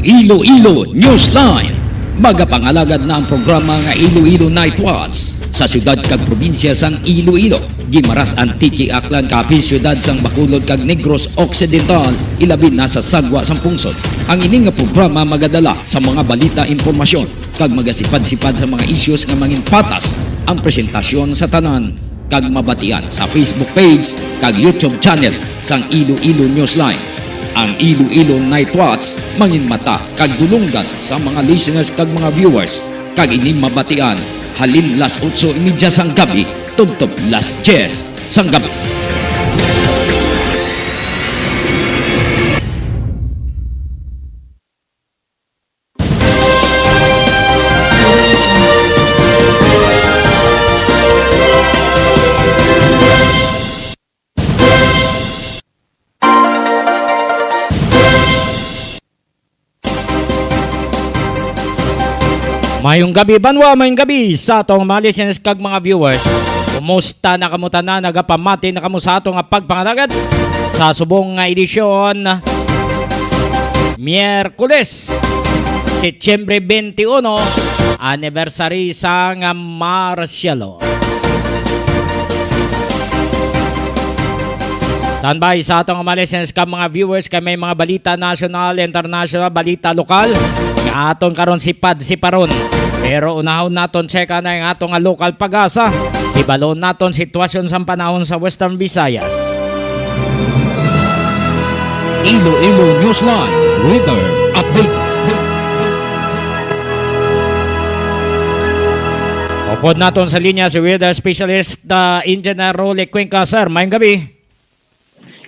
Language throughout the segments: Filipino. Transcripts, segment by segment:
Iloilo Newsline. Magapangalagad na ang programa nga Iloilo Night Watch sa syudad kag probinsya sang Iloilo. Gimaras Antique Aklan kapis syudad sang Bacolod kag Negros Occidental ilabi na sa sagwa sang pungsod. Ang ini nga programa magadala sa mga balita, impormasyon kag magasipad-sipad sa mga issues nga mangin patas ang presentasyon sa tanan kag mabatian sa Facebook page kag YouTube channel sang Iloilo Newsline. Ang Iloilo Night Watch mangin mata kag dulunggan sa mga listeners kag mga viewers kag ini mabatian halin las 8:30 sang gabi tubtob las 10 sang gabi. Mayong gabi banwa, mayong gabi sa atong mga listeners kag mga viewers. Kumusta na kamuta na nagapamati na kamo sa atong pagpangalagad sa subong nga edisyon Miyerkules, Setyembre 21, anniversary sa nga Marcialo. Standby sa atong mga listeners kag mga viewers kay may mga balita national, international, balita lokal nga aton karon sipad siparon. Pero unahon naton cheka na yung atong local pag-asa. Ibalon naton sitwasyon sa panahon sa Western Visayas. Iloilo Newsline Weather Update. Upod naton sa linya si weather specialist Engineer Rolly Cuenca. Sir, mayong gabi.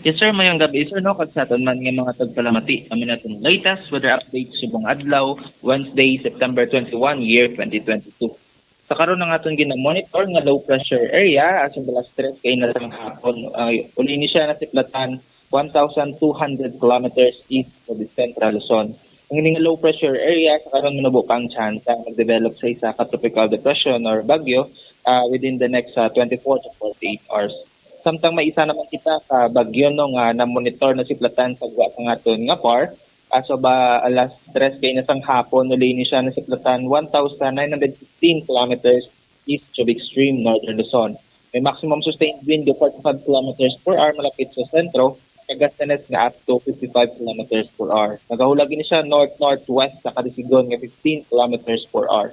Yes sir, mayong gabi sir, no? Kag sa aton man nga mga tagpalamati, amin natin latest weather update subong adlaw, Wednesday, September 21, year 2022. Sa karon nga aton gina-monitor nga low pressure area asong balas stress kay na sa hapon. Uli ni siya na siplatan 1,200 kilometers east of the Central Luzon. Ang ining low pressure area sa karon manubok ang chance mag-develop sa isa ka tropical depression or bagyo within the next 24 to 48 hours. Samtang may isa naman kita sa bagyo no nga na-monitor na siplatan sa gwa sa aton nga par. So ba alas 3 kay nasang hapon uli ni siya na siplatan 1,915 kilometers east of extreme northern Luzon. May maximum sustained wind of 45 kilometers per hour malapit sa sentro, kagastanes nga up to 55 kilometers per hour. Nagahulag ni siya north-northwest sa kadisigon nga 15 kilometers per hour.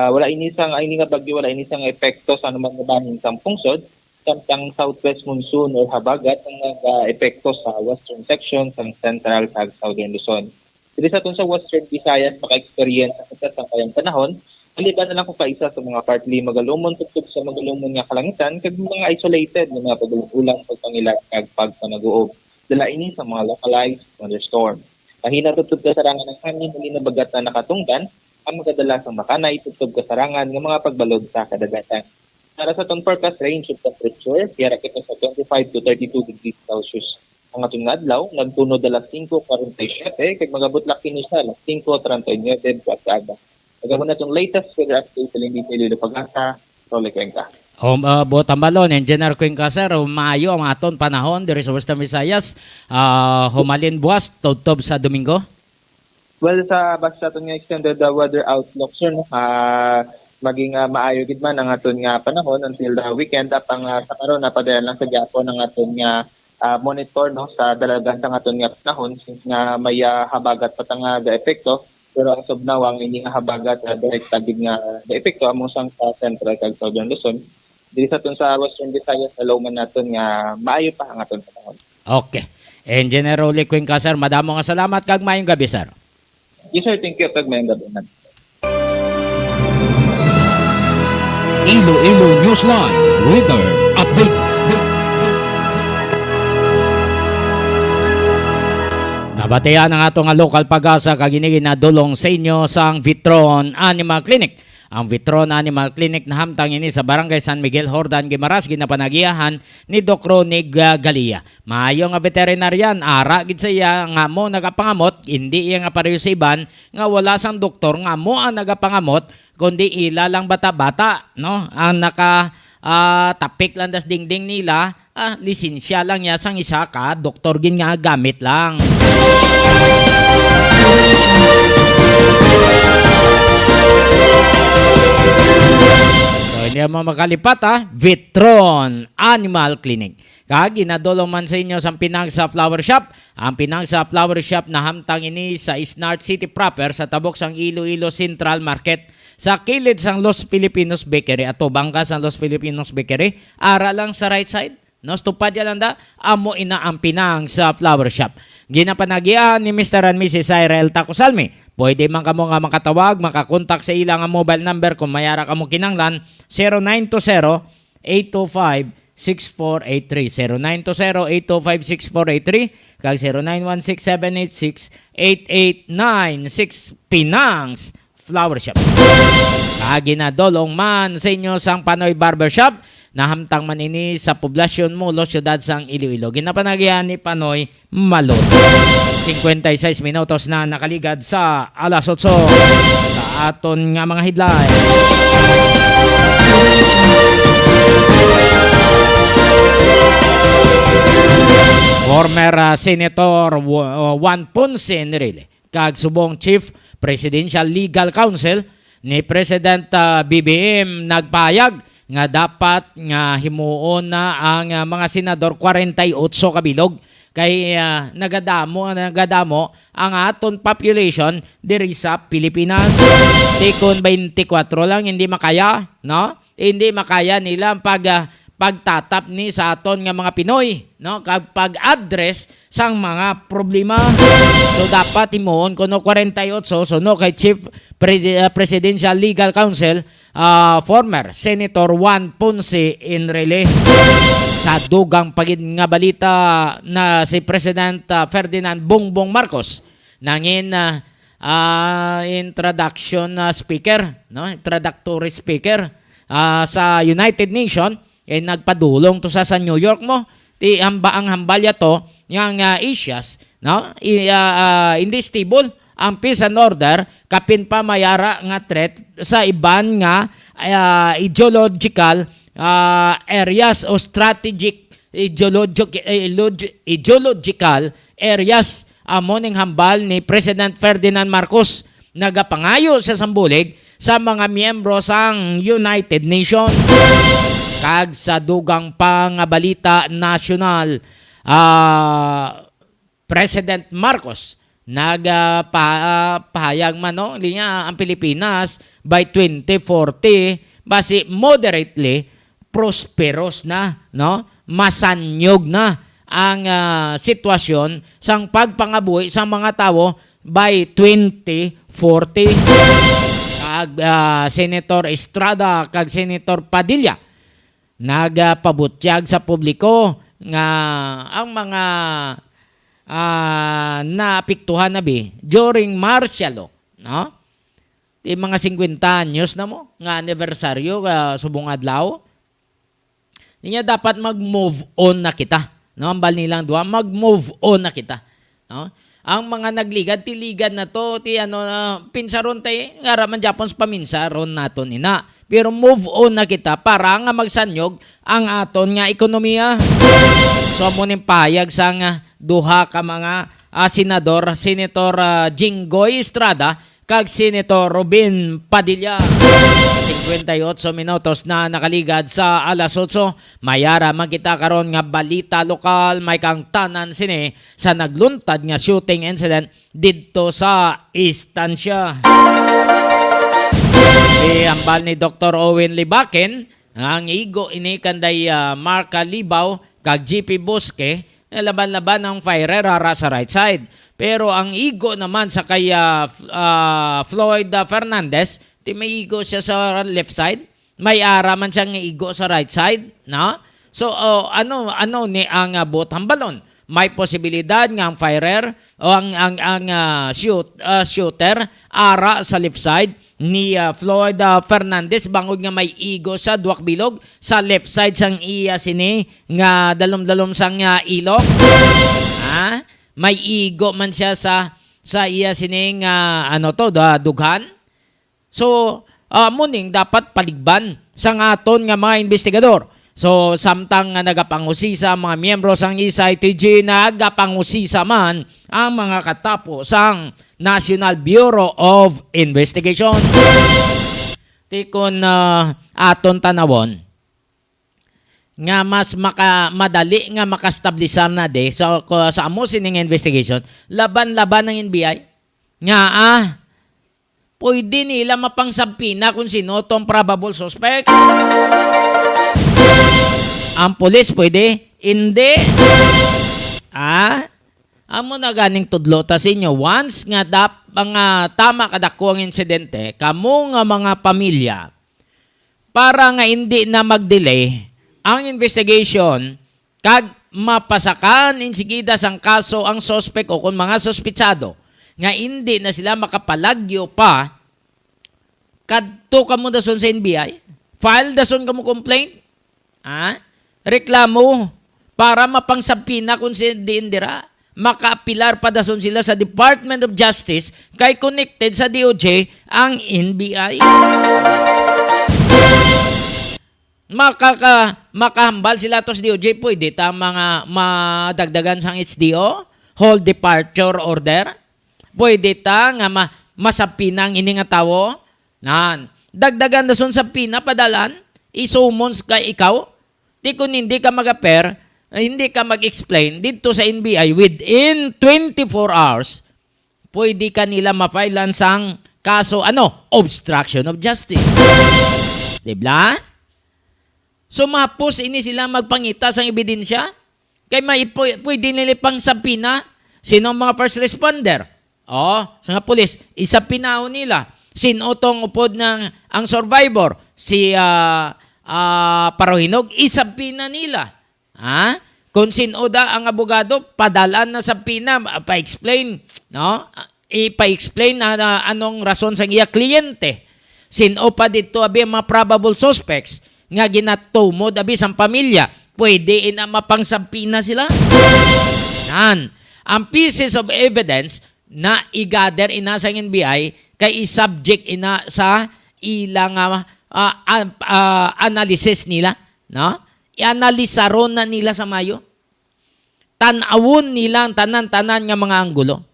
Wala inisang nga bagyo, wala inisang epekto sa anuman nga bahin sa pungsod. Samtang southwest monsoon or habagat ang nag-epekto sa western section ng central kag southern Luzon. Dili sa sa western Visayas maka-experience sa kayang panahon, maliban na lang kung kaisa sa mga partly magalumon tugtog sa magalumon nga kalangitan kag mga isolated nga mga pag-ulang pagpangilag kag pagpanaguob. Dala ini sa mga localized thunderstorm. Kahina tugtog kasarangan ng hangin muli na bagat na nakatunggan ang magadala sa makanay tugtog kasarangan ng mga pagbalod sa kadagatan. Para sa itong forecast range of temperature, kaya kita sa 25 to 32 degrees Celsius. Ang atong adlaw, nagtunod alas 5:47, kag magabot laki ni siya alas 5:39 at aga. Nagawin na itong latest weather update sa Lindi Iloilo Pag-asa, Rolly Cuenca. Botang balon, Engineer Cuenca sir, maayo ang aton panahon diri sa Western Visayas. Humalin buwas, tubtob sa Domingo? Well, sa basta itong extended weather outlook, sir, no? Maging maayo gid man ang aton nga panahon until the weekend up ang sa karon napadayon lang sa gyapon ang aton nga monitor no sa dalagan sa aton nga panahon since nga may habagat patang nga epekto pero as of now ang ini nga habagat direct tagid nga epekto among sang central kag southern Luzon dili sa aton sa Western Visayas alaw man naton nga maayo pa ang aton panahon. Okay. Engineer Rolly Cuenca sir, madamo nga salamat kag maayong gabi sir. Yes sir, thank you kag maayong gabi man. Iloilo Newsline Weather Update. Nabatian ang atong local pag-asa kag ini ginadulong sa inyo sang Vitron Animal Clinic. Ang Vitron Animal Clinic na hamtang ini sa Barangay San Miguel, Hordan, Guimaras, ginapanagiyahan ni Doc Ronig Galia. Maayo nga veterinarian, ara gid sa iya nga mo nagapangamot, hindi iya nga pareho sa iban nga wala sang doktor nga mo ang nagapangamot kundi ila lang bata-bata, no? Ang tapik lang das dingding nila, lisensya lang niya sang isa ka, doktor gin nga gamit lang. Hindi mo makalipat Vitron Animal Clinic. Kag ginadulong man sa inyo sa Pinangsa Flower Shop. Ang Pinangsa Flower Shop na hamtang ini sa Snart City proper sa tabok sang Iloilo Central Market. Sa kilid sang Los Filipinos Bakery ato bangka sang Los Filipinos Bakery, ara lang sa right side. No, stupad yan da, amo ina ang Pinangsa Flower Shop. Ginapanagian ni Mr. and Mrs. Cyril Tacosalmi. Pwede man kamo nga makatawag, makakontak sa ilang mobile number kung mayara kamo kinanglan 0920-825-6483. 0920-825-6483 kag 0916-786-8896 Pinangs Flower Shop. Ginadolong man sa inyo sang Panoy Barbershop na hamtang man ini sa poblasyon mo lo syudad sang Iloilo. Ginapanagian ni Panoy Malot. 56 minutos na nakaligad sa alas 8 sa aton nga mga headline. Former Senator Juan Ponce Enrile kag subong Chief Presidential Legal Counsel ni President BBM nagpahayag nga dapat nga himuon na ang mga senador 48 kabilog kay nagadamo ang aton population diri sa Pilipinas. Tikon 24 lang hindi makaya, no? Hindi makaya nila ang pagtatap ni sa aton nga mga Pinoy, no? Kag pag-address sang mga problema. So dapat himuon kuno 48 so no kay Chief Presidential Legal Counsel former Senator Juan Ponce Enrile sa dugang pagid nga balita na si President Ferdinand Bongbong Marcos nangin introductory speaker sa United Nations nagpadulong to sa New York mo ti ang hambalya to yang issues no hindi stable ang peace and order kapin pa mayara nga threat sa iban nga ideological areas o strategic ideological areas amo ning hambal ni President Ferdinand Marcos nagapangayo sa sambulig sa mga miyembro sang United Nations. Kag sa dugang pangabalita nasyonal President Marcos nagpahayag man no linya ang Pilipinas by 2040 basi moderately prosperous na no masanyog na ang sitwasyon sang pagpangabuhi sa mga tao by 2040. Kag Senator Estrada kag Senator Padilla nagpabutyag sa publiko nga ang mga naapektuhan na during martial law, no? Di mga 50 anyos na mo nga anibersaryo subong adlaw. Niya dapat mag-move on na kita, no? Ang bal nilang duwa mag-move on na kita, no? Ang mga nagligad tiligad na to ti pinsaron tay nga raman Japons paminsaron naton ina. Pero move on na kita para nga magsanyog ang aton nga ekonomiya. So mo ning payag sang duha ka mga senador, Senator Jinggoy Estrada kag Senator Robin Padilla. 58 minutos na nakaligad sa alas 8. Mayara magkita karon nga balita lokal may kang tanan sini sa nagluntad nga shooting incident didto sa Istansya. Ambal ni Dr. Owen Libaken ang igo ini kanday Marca Libaw kag GP Bosque laban-laban ang fire rara sa right side. Pero ang igo naman sa kay Floyd Fernandez, ti may igo siya sa left side, may araman siyang igo sa right side, no? So ano ni ang bot hambalon? May posibilidad nga ang firer o ang shooter ara sa left side ni Floyd Fernandez bangod nga may igo sa duwak bilog sa left side sang iya sini nga dalom-dalom sang ilok. May igo man siya sa iya sini nga dughan. So muning dapat paligban sang aton nga mga investigador. So, samtang nagapangusisa mga miyembro sang SITG, nagapangusisa man ang mga katapo sang National Bureau of Investigation. tikon aton tanawon nga mas madali nga makastablisan na de sa amo sining investigation laban-laban ng NBI nga pwede nila mapangsampina kung sino tong probable suspect. Ang pulis pwede, hindi. Amo na ganing tudlo ta sa inyo. Once nga tama kadako ang insidente, kamo nga mga pamilya, para nga hindi na mag-delay ang investigation, kag mapasakan insigida sang kaso ang suspect o kung mga sospitsado, nga hindi na sila makapalagyo pa, kadto kamo dason sa NBI, file dason kamo complaint, reklamo, para mapangsampina kung si Indira, makaapilar pa dason sila sa Department of Justice kay connected sa DOJ ang NBI. Makahambal sila to sa DOJ, pwede ta mga madagdagan sang HDO, hold departure order, pwede ta nga masapinang ini nga tawo, dagdagan dason sa pina padalan, isumons ka ikaw, di kung hindi ka mag-appear, hindi ka mag-explain dito sa NBI within 24 hours, pwede ka nila mapailan sang kaso, obstruction of justice. Diba? Sumapos ini sila magpangita sang ebidensya, kay pwede nila pang sampina sino mga first responder. Sa nga pulis, isapinaho nila. Sino tong upod ng ang survivor, si Parohinog, isapina nila. Kung sino ang abogado, padalan na sa pina, pa-explain, ipa-explain na anong rason sa iya kliyente. Sino pa dito abi mga probable suspects nga ginatumod abi sang pamilya, pwede ina mapangsampina sila. Ang pieces of evidence na i-gather ina sa NBI kay i-subject ina sa ilang analysis nila, i-analisaron na nila sa mayo. Tanawon nila ang tanan-tanan nga mga anggulo.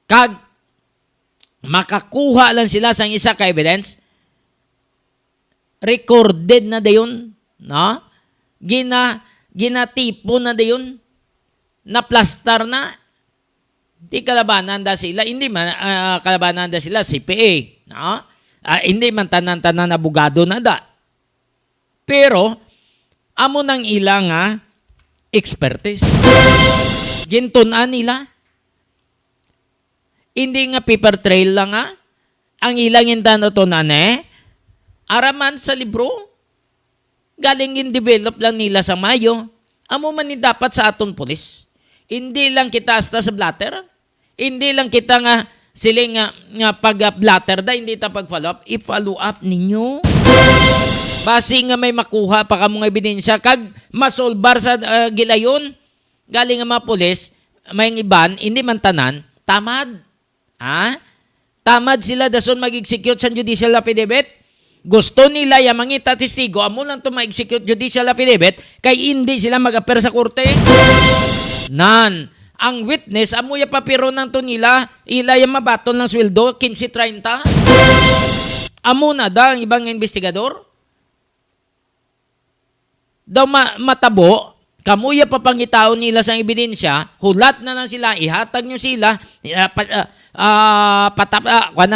Kag makakuha lang sila sa isa ka evidence, recorded na dayon, ginatipo na dayon, naplastar na, di kalabanan da sila, hindi man kalabanan da sila CPA, hindi man tanan-tanan abogado na da. Pero amo nang ilang expertise, gintunan nila, hindi nga paper trail lang ang ilang intan to araman sa libro, galing in-develop lang nila sa mayo. Amo man ni dapat sa aton pulis. Hindi lang kita asta sa blatter, hindi lang kita nga siling nga pag-blatter da, hindi ta pag-follow up, i-follow up ninyo. Basi nga may makuha pa kamo nga ebidensya, kag masolbar sa gilayon, galing nga mga pulis, may iban, hindi man tanan, tamad. Tamad sila dason mag-execute sa judicial affidavit. Gusto nila yung mangita testigo, amo lang ito ma-execute judicial affidavit, kay hindi sila mag-appear sa korte. Ang witness, amo yung papiro ng to nila, ila yung mabatol ng sweldo, 15-30. Amo na ang ibang investigador. Daw matabo, kamuya papangitaon nila sa ebidensya, hulat na lang sila, ihatag nyo sila,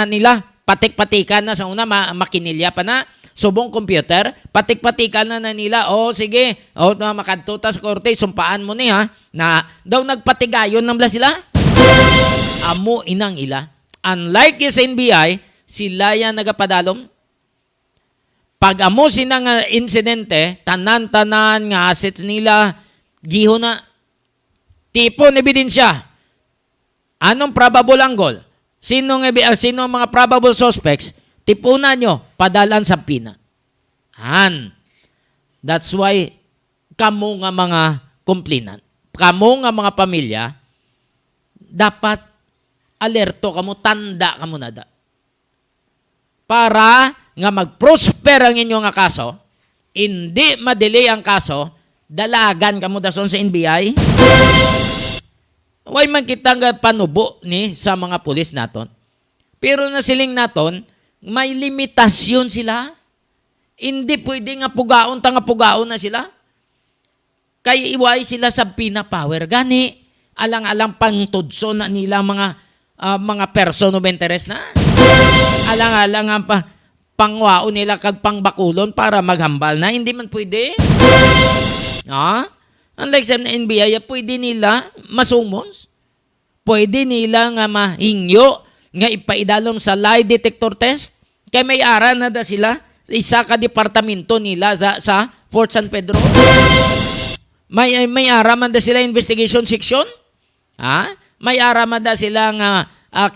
nila, patik-patikan na sa una, makinilya pa na, subong computer, patik-patikan na nila, sige, makadtuta sa korte, sumpaan mo niya, na daw nagpatigayon ng sila. Amo inang ila. Unlike sa NBI, sila yan nagapadalom. Pag amo sinang insidente, tanan-tanan nga assets nila, giho na, tipon ebidensya. Anong probable angle? Sino mga probable suspects, tipunan nyo, padalan sa pina. That's why, kamo nga mga complainant, kamo nga mga pamilya, dapat alerto kamo, tanda kamo nada. Para nga mag-prosper ang inyong nga kaso, hindi ma-delay ang kaso, dalagan kamo dason sa NBI. Way man kita nga panubo ni sa mga pulis naton. Pero nasiling naton May limitasyon sila. Hindi pwede nga pugaon na sila. Kaya iway sila sa pinapower. Gani, alang-alang pangtudso na nila mga person of interest na. Alang-alang ang pangwao nila kag pangbakulon para maghambal na. Hindi man pwede. Unlike sa NBI, pwede nila masumons. Pwede nila nga mahingyo nga ipaidalom sa lie detector test. Kaya may ara na da sila isa ka departamento nila sa Fort San Pedro. May araman da sila investigation section. May araman da sila nga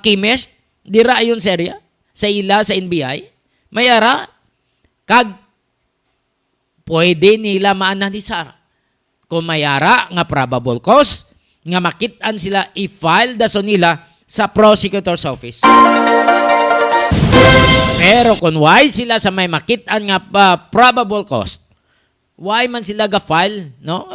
chemist. Dira ayon serya sa ila sa NBI. May ara kag pwede nila maanalisar kung may ara nga probable cause nga makitaan sila i-file daso nila sa prosecutor's office. Pero kung why sila sa may makitaan nga probable cause, why man sila ga-file, no?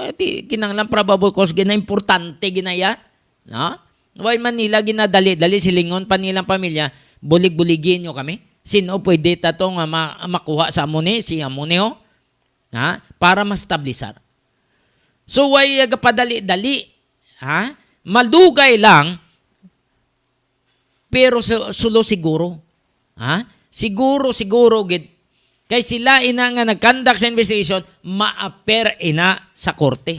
Kinanglan probable cause gina importante ginaya, no? Why man nila ginadali silingon pa nilang pamilya, bulig-buligin nyo kami. Sino pwede tatong makuha sa amune, si amune ho? Para ma-stabilisar. So why gapadali-dali, Malugay lang, pero sulo siguro. Siguro gid. Kay sila ina nga nagkandak sa investigation, ma-appear ina sa korte.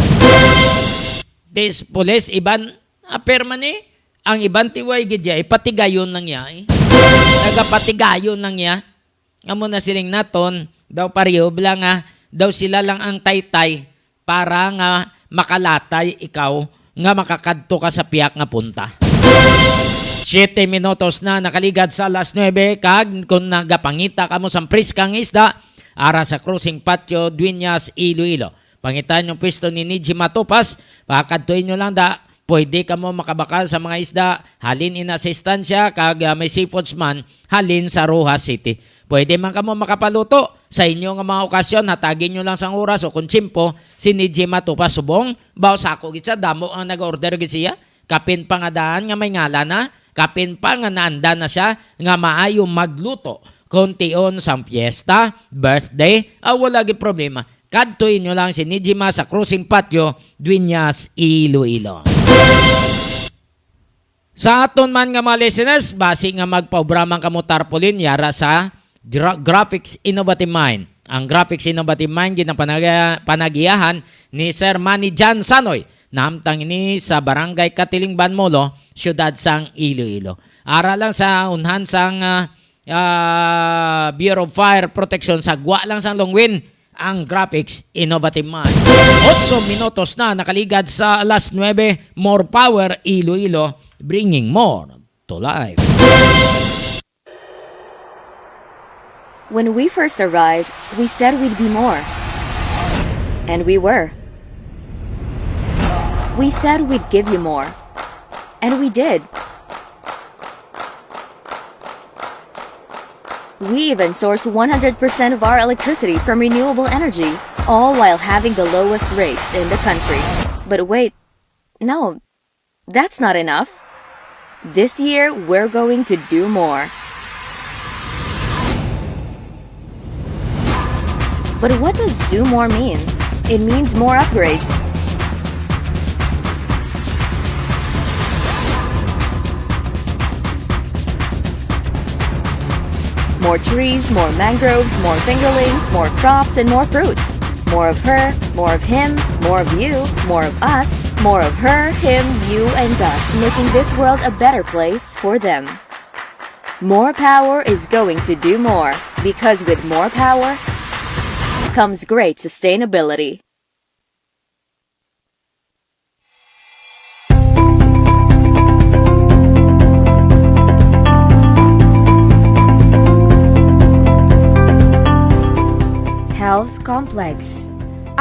Des police iban appear man ang iban tiway gid ya ipatigayon lang ya. Nagapatigayon lang ya. Amo na siling naton daw pareho lang daw sila lang ang taytay para nga makalatay ikaw nga makakadto ka sa piyak nga punta. 7 minutos na nakaligad sa alas 9 kag kung nagapangita kamo sa priskang isda ara sa cruising patio Dueñas, Iloilo. Pangitan yung pwesto ni Niji Matupas, pakadtuin nyo lang pwede ka mo makabakal sa mga isda, halin in asistansya kag may seafoods man, halin sa Rojas City. Pwede man ka mo makapaluto sa inyo nga mga okasyon, hatagin nyo lang sang oras o kung tsimpo, si Niji Matupas subong, baw sako gitsa, damo ang nag-order gisiya, kapin pangadaan nga may ngala na, kapin pa nga naanda na siya nga maayo magluto. Kontion sang fiesta, birthday, wala gi problema. Kadtuin nyo lang si Nijima sa cruising patio, Dueñas, Iloilo. Sa aton man nga mga listeners, basi nga magpaubramang kamo tarpaulin yara sa Graphics Innovative Mind. Ang Graphics Innovative Mind ginapanagiyahan ni Sir Manny Jan Sanoy. Namtang ini sa Barangay Katiling Banmolo, Siyudad sang Iloilo. Ara lang sa unhan sang Bureau of Fire Protection sa gwa lang sang Longwin ang Graphics Innovative Mind. 8 minutos na nakaligad sa alas 9, more power Iloilo, bringing more to life. When we first arrived, we said we'd be more. And we were. We said we'd give you more. And we did. We even sourced 100% of our electricity from renewable energy, all while having the lowest rates in the country. But wait, no, that's not enough. This year, we're going to do more. But what does do more mean? It means more upgrades. More trees, more mangroves, more fingerlings, more crops, and more fruits. More of her, more of him, more of you, more of us, more of her, him, you, and us, making this world a better place for them. More power is going to do more, because with more power comes great sustainability. Health Complex.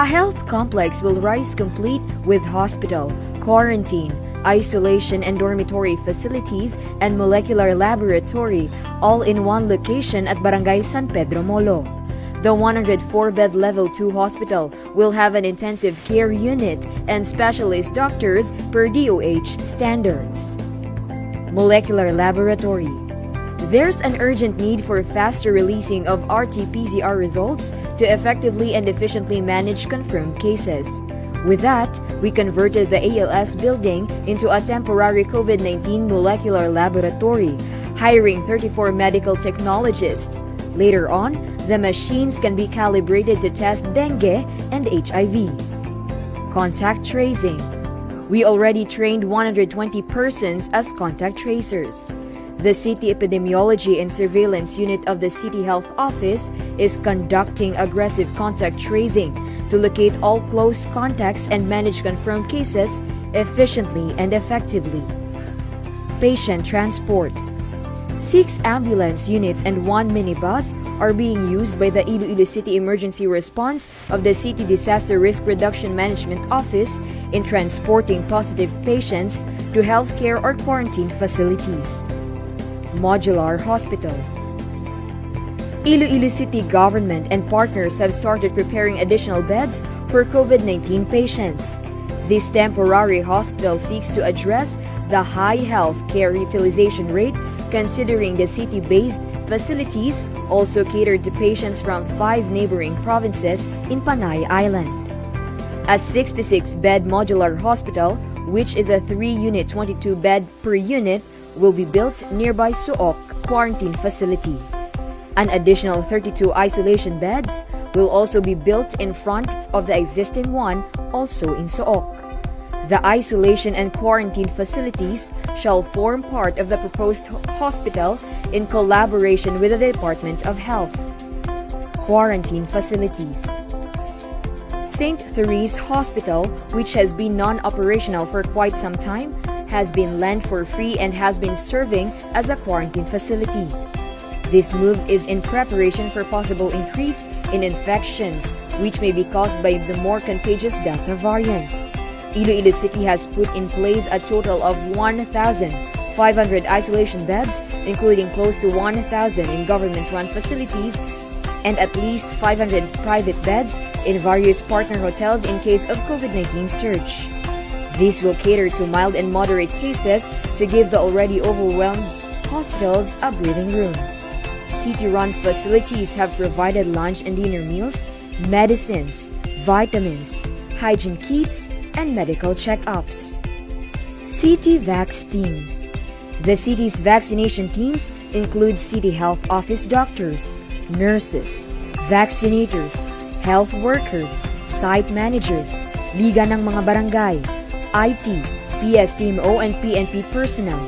A health complex will rise complete with hospital, quarantine, isolation and dormitory facilities, and molecular laboratory, all in one location at Barangay San Pedro Molo. The 104-bed Level 2 hospital will have an intensive care unit and specialist doctors per DOH standards. Molecular laboratory. There's an urgent need for faster releasing of RT-PCR results to effectively and efficiently manage confirmed cases. With that, we converted the ALS building into a temporary COVID-19 molecular laboratory, hiring 34 medical technologists. Later on, the machines can be calibrated to test dengue and HIV. Contact tracing. We already trained 120 persons as contact tracers. The City Epidemiology and Surveillance Unit of the City Health Office is conducting aggressive contact tracing to locate all close contacts and manage confirmed cases efficiently and effectively. Patient transport. 6 ambulance units and 1 minibus are being used by the Iloilo City Emergency Response of the City Disaster Risk Reduction Management Office in transporting positive patients to healthcare or quarantine facilities. Modular Hospital. Iloilo City government and partners have started preparing additional beds for COVID-19 patients. This temporary hospital seeks to address the high health care utilization rate, considering the city-based facilities also catered to patients from 5 neighboring provinces in Panay Island. A 66-bed modular hospital, which is a 3-unit 22-bed per unit, will be built nearby Suok quarantine facility. An additional 32 isolation beds will also be built in front of the existing one, also in Suok. The isolation and quarantine facilities shall form part of the proposed hospital in collaboration with the Department of Health. Quarantine facilities. St. Therese Hospital, which has been non-operational for quite some time, has been lent for free and has been serving as a quarantine facility. This move is in preparation for possible increase in infections, which may be caused by the more contagious Delta variant. Iloilo City has put in place a total of 1,500 isolation beds, including close to 1,000 in government-run facilities and at least 500 private beds in various partner hotels in case of COVID-19 surge. These will cater to mild and moderate cases to give the already overwhelmed hospitals a breathing room. City-run facilities have provided lunch and dinner meals, medicines, vitamins, hygiene kits, and medical checkups. City Vax Teams. The city's vaccination teams include City Health Office doctors, nurses, vaccinators, health workers, site managers, Liga ng mga Barangay, IT, PSTMO and PNP personnel,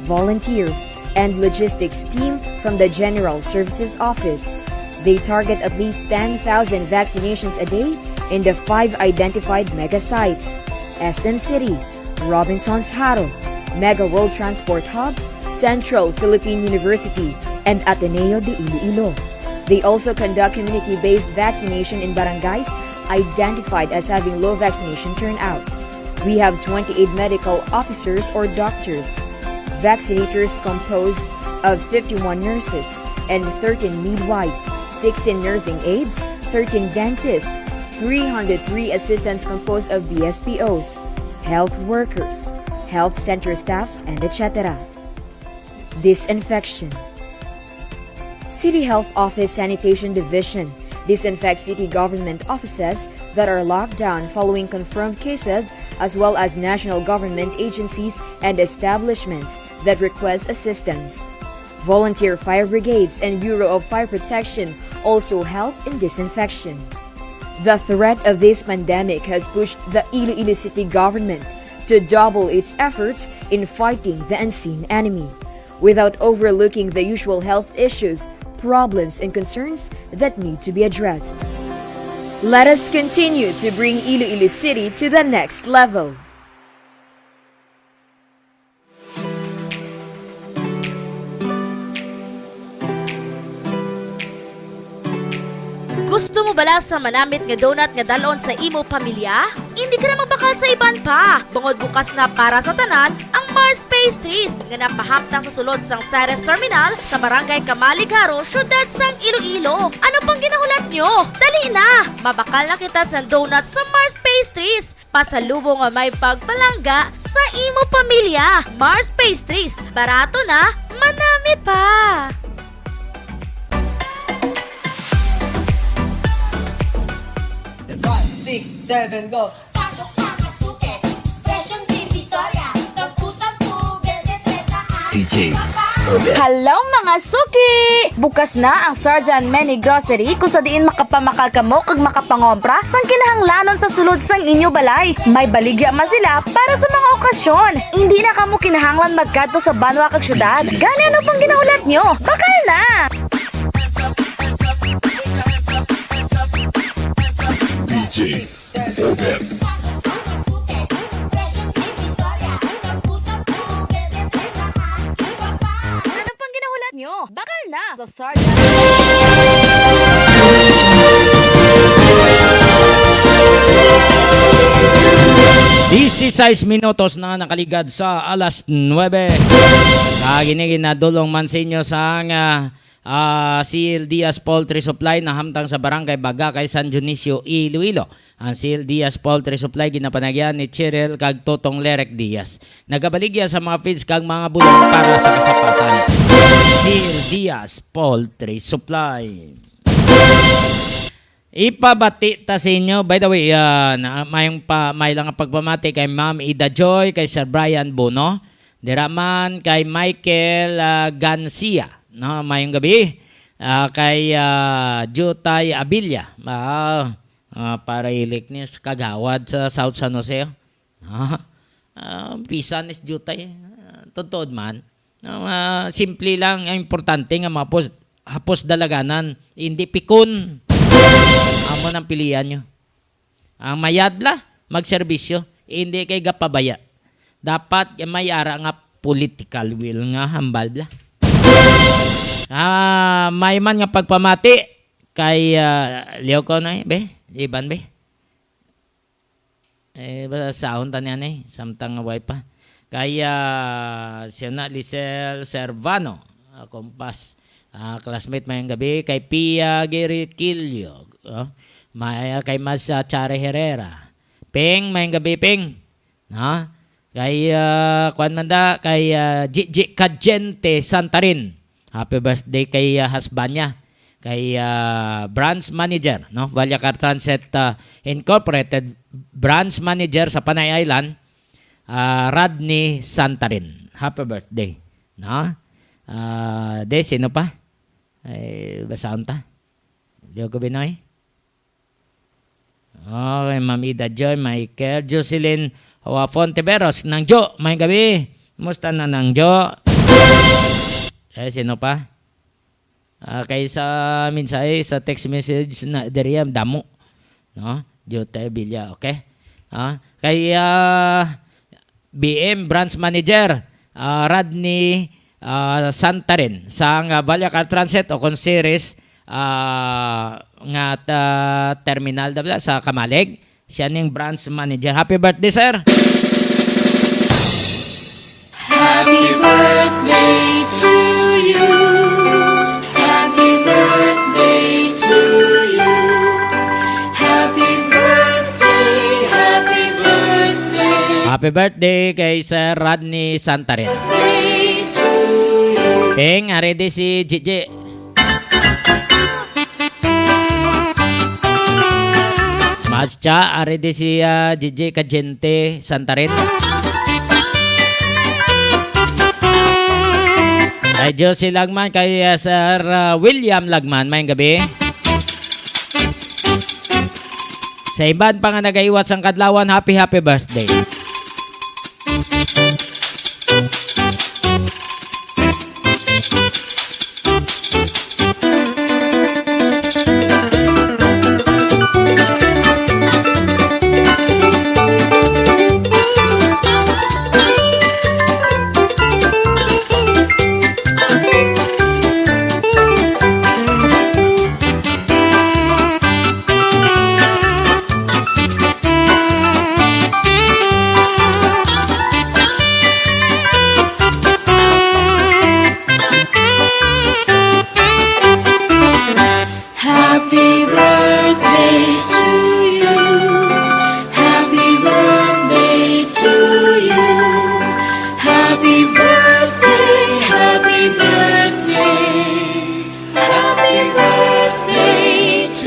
volunteers, and logistics team from the General Services Office. They target at least 10,000 vaccinations a day in the 5 identified mega sites: SM City, Robinson's Haro, Mega World Transport Hub, Central Philippine University, and Ateneo de Iloilo. They also conduct community-based vaccination in barangays identified as having low vaccination turnout. We have 28 medical officers or doctors, vaccinators composed of 51 nurses and 13 midwives, 16 nursing aides, 13 dentists, 303 assistants composed of BSPOs, health workers, health center staffs, and etc. Disinfection. City Health Office Sanitation Division disinfect city government offices that are locked down following confirmed cases, as well as national government agencies and establishments that request assistance. Volunteer fire brigades and Bureau of Fire Protection also help in disinfection. The threat of this pandemic has pushed the Iloilo City government to double its efforts in fighting the unseen enemy, without overlooking the usual health issues, problems, and concerns that need to be addressed. Let us continue to bring Iloilo City to the next level. Gusto mo bala sa manamit nga donut nga dalon sa imo pamilya? Hindi ka na magbakal sa iban pa. Bungod bukas na para sa tanan ang Mars Pastries nga napahamtang sa sulod sang Ceres Terminal sa Barangay Kamaligaro, syudad sang Iloilo. Ano pang ginahulat nyo? Dali na! Mabakal na kita sa donut sa Mars Pastries. Pasalubong nga may pagpalangga sa imo pamilya. Mars Pastries. Barato na, manami Marami pa! Five, six, seven, go! Hello mga suki! Bukas na ang Sarjan Many Grocery kung sa diin makapamakal kamo kag makapangompra sang kinahanglanon sa sulod sang inyo balay. May baligya man sila para sa mga okasyon. Hindi na kamo kinahanglan magkadto sa banwa kag syudad. Gani ano pang ginahulat nyo? Bakal na! Ano pang ginahulat nyo? Bakal na! Sa Sarjan... 16 minutos na nakaligad sa alas 9. Kaginigin na dulong man sa inyo sang CL Diaz Poultry Supply na hamtang sa barangay Bagakay, San Dionisio, Iloilo. Ang CL Diaz Poultry Supply ginapanagyan ni Cheryl kag Totong Lerek Diaz. Nagabaligya sa mga feeds kag mga bulong para sa kasapatan. CL Diaz Poultry Supply. Ipabati ta sa inyo. By the way, may lang ang pagpamati kay Ma'am Ida Joy, kay Sir Brian Bono, diraman kay Michael Gancia, no, mayong gabi, kay Jutay Abilia, para ilik niya sa kagawad sa South San Jose. Pisan is Jutay, totoo man. Simple lang, ang importante nga hapos dalaganan, hindi pikon. Amo ng pilihan nyo. Ang mayadla, magserbisyo, hindi kay gapabaya. Dapat may ara nga political will nga hambal bla. May man nga pagpamati kay Leo ko na be, Iban be. Sahon ta niyan samtang way pa. Kay siya na Lisel Servano, kompas. Classmate mayang gabi kay Pia Giriquillo, kay Mas Chare Herrera, Peng mayang gabi Peng, kay kuan manda kay Gigi Cagente Santarin, happy birthday kay husband niya, kay branch manager, no, Valyacar Transit Incorporated branch manager sa Panay Island, Rodney Santarin, happy birthday, no. Sino pa? Basahan ta. Diyo ko binoy. Okay, Ma'am Ida Joy, Michael, Jocelyn Fonteveros, ng Jo, may gabi. Musta na ng Jo? Sino pa? Kay sa mensahe, sa text message na deriyam, damo. No? Jo Villa, okay? Kay BM Branch Manager, Rodney Santarin sang Valyacar Transit o Consiris nga terminal dabla sa Kamalig. Siya ning branch manager. Happy birthday, sir! Happy birthday to you. Happy birthday to you. Happy birthday, happy birthday. Happy birthday kay Sir Rodney Santarin. Peng, ready si Gigi. Mascha, ready si Gigi Cagente Santarin. Kay Josie Lagman, kay Sir William Lagman, mayang gabi. Sa iban pa nga nagaiwat sang kadlawan, happy birthday.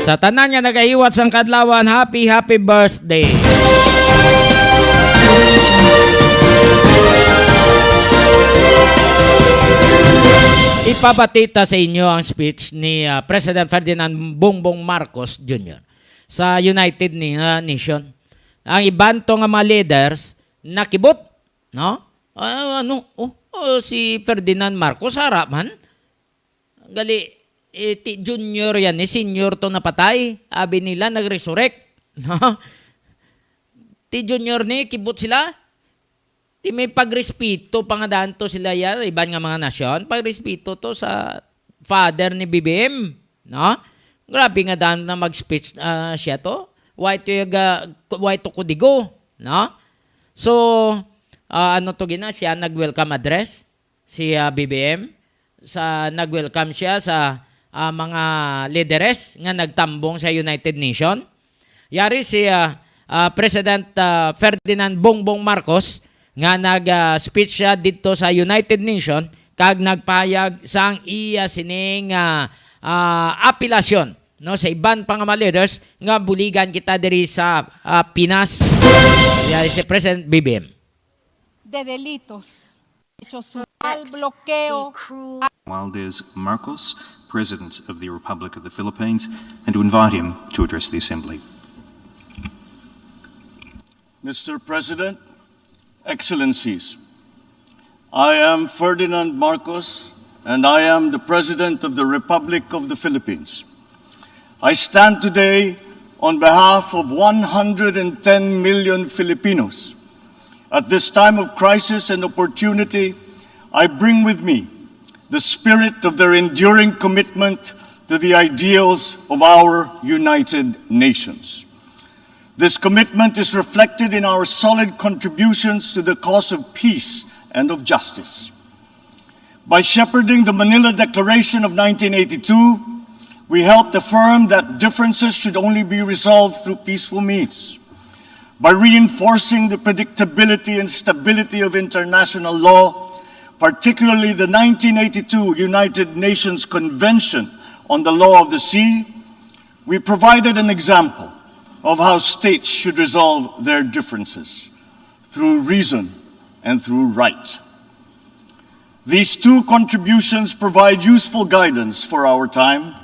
Sa tanan nga nagahiwat sang kadlawan, happy birthday. Ipapatita sa inyo ang speech ni President Ferdinand Bongbong Marcos Jr. sa United Nation. Ang ibanto nga mga leaders nakibot, no? Si Ferdinand Marcos harap man. Gali ti junior yan, senior to napatay. Abi nila nag-resurrect, no? Ti junior ni kibot sila. Ti may pagrespeto pangadaan to sila yan, iban nga mga nasyon, pagrespeto to sa father ni BBM, no? Grabe nga daan na mag-speech siya to. Why to kudigo, no? So, ano to gina siya nag-welcome address si BBM, nag-welcome siya sa mga leaders nga nagtambong sa United Nation. Yari si President Ferdinand Bongbong Marcos nga nag-speech siya dito sa United Nation kag nagpahayag sang iya sining apelasyon, no, sa iban pang mga leaders nga buligan kita diri sa Pinas. Yan si President BBM. De delitos, al bloqueo. Valdez Marcos, President of the Republic of the Philippines, and to invite him to address the Assembly. Mr. President, Excellencies, I am Ferdinand Marcos, and I am the President of the Republic of the Philippines. I stand today on behalf of 110 million Filipinos. At this time of crisis and opportunity, I bring with me the spirit of their enduring commitment to the ideals of our United Nations. This commitment is reflected in our solid contributions to the cause of peace and of justice. By shepherding the Manila Declaration of 1982, we helped affirm that differences should only be resolved through peaceful means. By reinforcing the predictability and stability of international law, particularly the 1982 United Nations Convention on the Law of the Sea, we provided an example of how states should resolve their differences through reason and through right. These two contributions provide useful guidance for our time,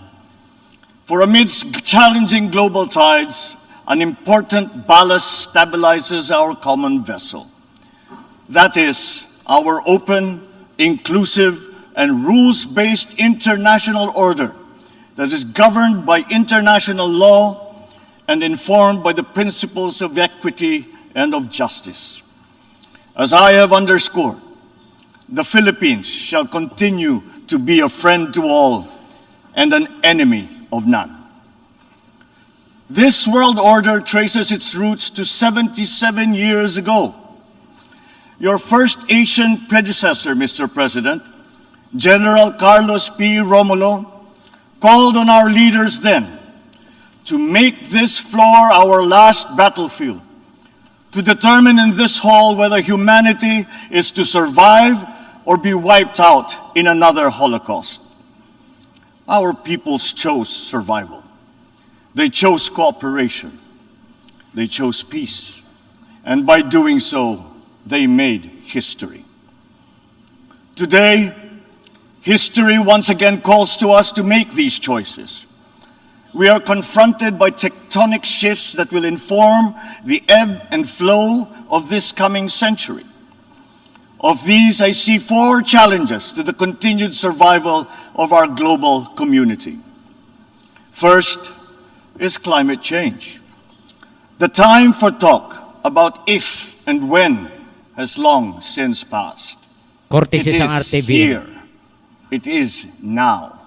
for amidst challenging global tides, an important ballast stabilizes our common vessel. That is, our open, inclusive, and rules-based international order that is governed by international law and informed by the principles of equity and of justice. As I have underscored, the Philippines shall continue to be a friend to all and an enemy of none. This world order traces its roots to 77 years ago. Your first Asian predecessor, Mr. President, General Carlos P. Romulo, called on our leaders then to make this floor our last battlefield, to determine in this hall whether humanity is to survive or be wiped out in another Holocaust. Our peoples chose survival. They chose cooperation. They chose peace. And by doing so, they made history. Today, history once again calls to us to make these choices. We are confronted by tectonic shifts that will inform the ebb and flow of this coming century. Of these, I see four challenges to the continued survival of our global community. First is climate change. The time for talk about if and when has long since passed. Cortes It ang is RTV. here. It is now.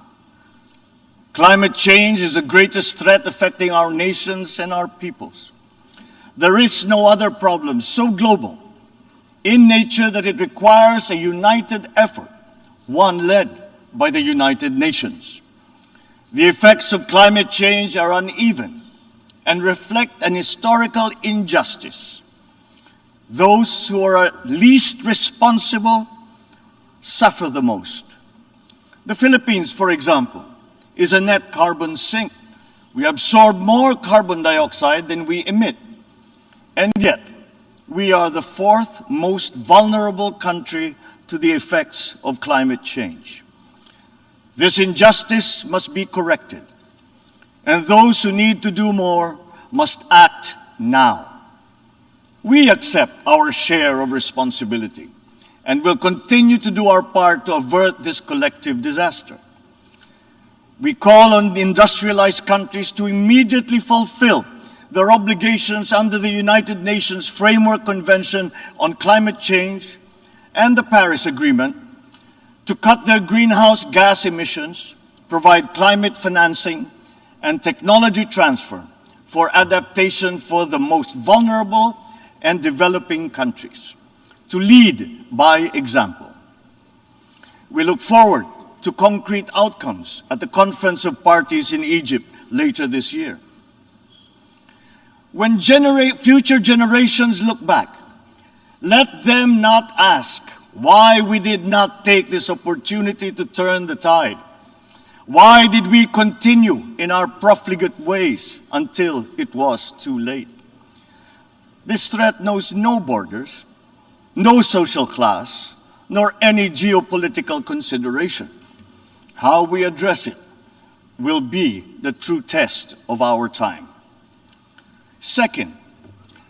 Climate change is the greatest threat affecting our nations and our peoples. There is no other problem so global in nature that it requires a united effort, one led by the United Nations. The effects of climate change are uneven and reflect an historical injustice. Those who are least responsible suffer the most. The Philippines, for example, is a net carbon sink We absorb more carbon dioxide than we emit. And yet, we are the fourth most vulnerable country to the effects of climate change. This injustice must be corrected, and those who need to do more must act now. We accept our share of responsibility and will continue to do our part to avert this collective disaster. We call on the industrialized countries to immediately fulfill their obligations under the United Nations Framework Convention on Climate Change and the Paris Agreement, to cut their greenhouse gas emissions, provide climate financing and technology transfer for adaptation for the most vulnerable and developing countries, to lead by example. We look forward to concrete outcomes at the Conference of Parties in Egypt later this year. When future generations look back, let them not ask why we did not take this opportunity to turn the tide. Why did we continue in our profligate ways until it was too late? This threat knows no borders, no social class, nor any geopolitical consideration. How we address it will be the true test of our time. Second,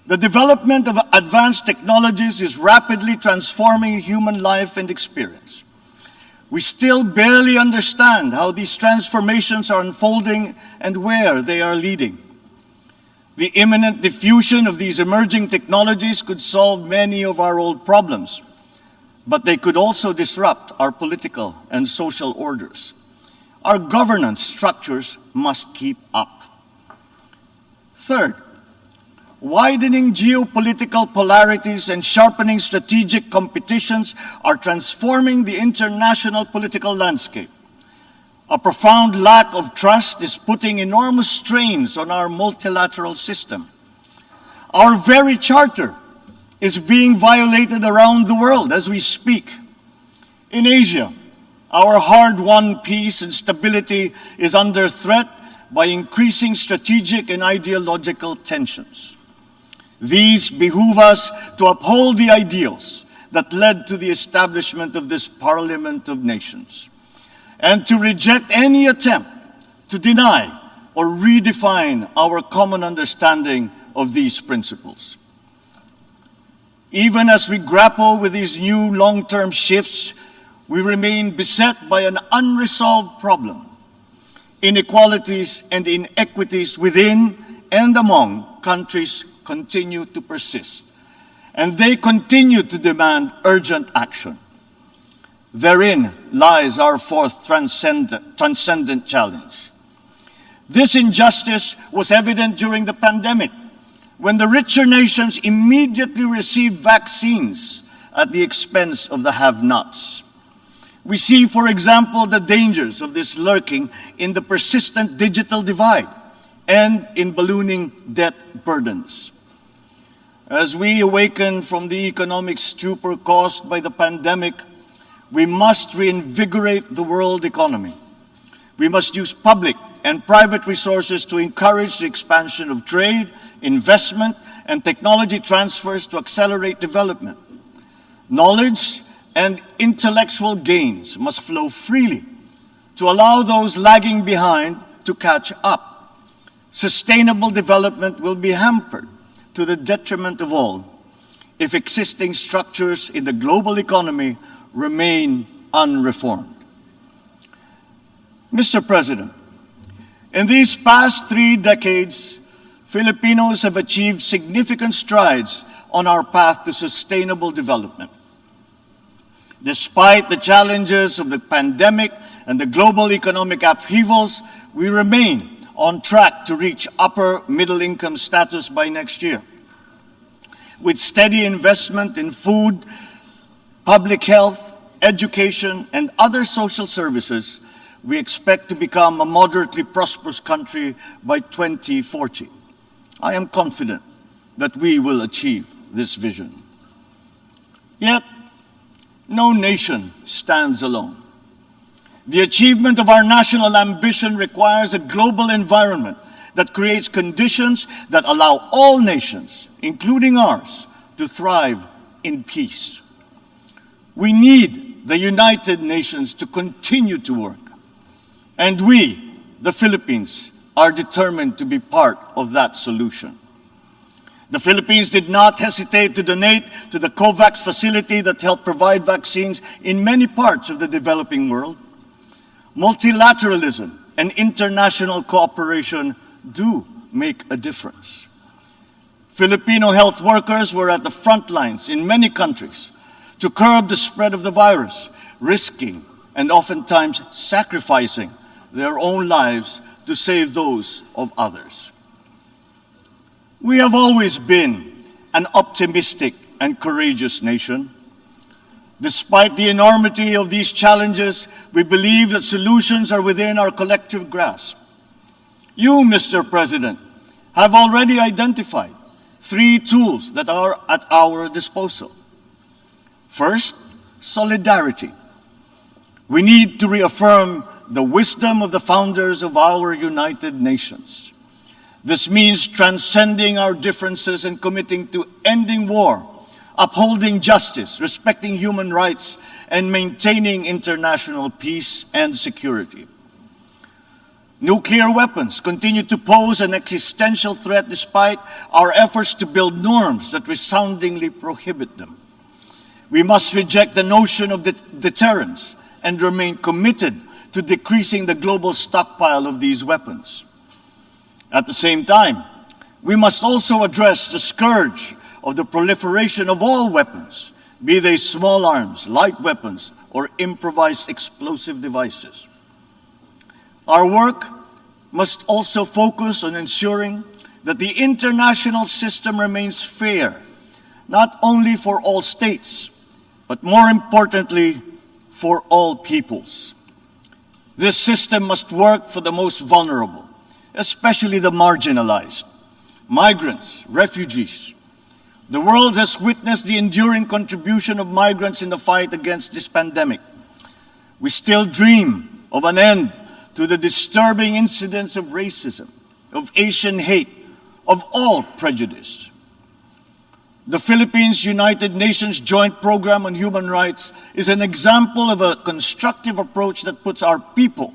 the development of advanced technologies is rapidly transforming human life and experience. We still barely understand how these transformations are unfolding and where they are leading. The imminent diffusion of these emerging technologies could solve many of our old problems, but they could also disrupt our political and social orders. Our governance structures must keep up. Third, widening geopolitical polarities and sharpening strategic competitions are transforming the international political landscape. A profound lack of trust is putting enormous strains on our multilateral system. Our very charter is being violated around the world as we speak. In Asia, our hard-won peace and stability is under threat by increasing strategic and ideological tensions. These behoove us to uphold the ideals that led to the establishment of this Parliament of Nations, and to reject any attempt to deny or redefine our common understanding of these principles. Even as we grapple with these new long-term shifts, we remain beset by an unresolved problem. Inequalities and inequities within and among countries continue to persist, and they continue to demand urgent action. Therein lies our fourth transcendent challenge. This injustice was evident during the pandemic, when the richer nations immediately received vaccines at the expense of the have-nots. We see, for example, the dangers of this lurking in the persistent digital divide and in ballooning debt burdens. As we awaken from the economic stupor caused by the pandemic, we must reinvigorate the world economy. We must use public and private resources to encourage the expansion of trade, investment, and technology transfers to accelerate development. Knowledge and intellectual gains must flow freely to allow those lagging behind to catch up. Sustainable development will be hampered to the detriment of all if existing structures in the global economy remain unreformed. Mr. President, in these past 3 decades, Filipinos have achieved significant strides on our path to sustainable development. Despite the challenges of the pandemic and the global economic upheavals, we remain on track to reach upper middle income status by next year. With steady investment in food, public health, education, and other social services, we expect to become a moderately prosperous country by 2040. I am confident that we will achieve this vision. Yet, no nation stands alone. The achievement of our national ambition requires a global environment that creates conditions that allow all nations, including ours, to thrive in peace. We need the United Nations to continue to work. And we, the Philippines, are determined to be part of that solution. The Philippines did not hesitate to donate to the COVAX facility that helped provide vaccines in many parts of the developing world. Multilateralism and international cooperation do make a difference. Filipino health workers were at the front lines in many countries to curb the spread of the virus, risking and oftentimes sacrificing their own lives to save those of others. We have always been an optimistic and courageous nation. Despite the enormity of these challenges, we believe that solutions are within our collective grasp. You, Mr. President, have already identified 3 tools that are at our disposal. First, solidarity. We need to reaffirm the wisdom of the founders of our United Nations. This means transcending our differences and committing to ending war, upholding justice, respecting human rights, and maintaining international peace and security. Nuclear weapons continue to pose an existential threat despite our efforts to build norms that resoundingly prohibit them. We must reject the notion of deterrence and remain committed to decreasing the global stockpile of these weapons. At the same time, we must also address the scourge of the proliferation of all weapons, be they small arms, light weapons, or improvised explosive devices. Our work must also focus on ensuring that the international system remains fair, not only for all states, but more importantly, for all peoples. This system must work for the most vulnerable, especially the marginalized, migrants, refugees. The world has witnessed the enduring contribution of migrants in the fight against this pandemic. We still dream of an end to the disturbing incidents of racism, of Asian hate, of all prejudice. The Philippines United Nations Joint Program on Human Rights is an example of a constructive approach that puts our people,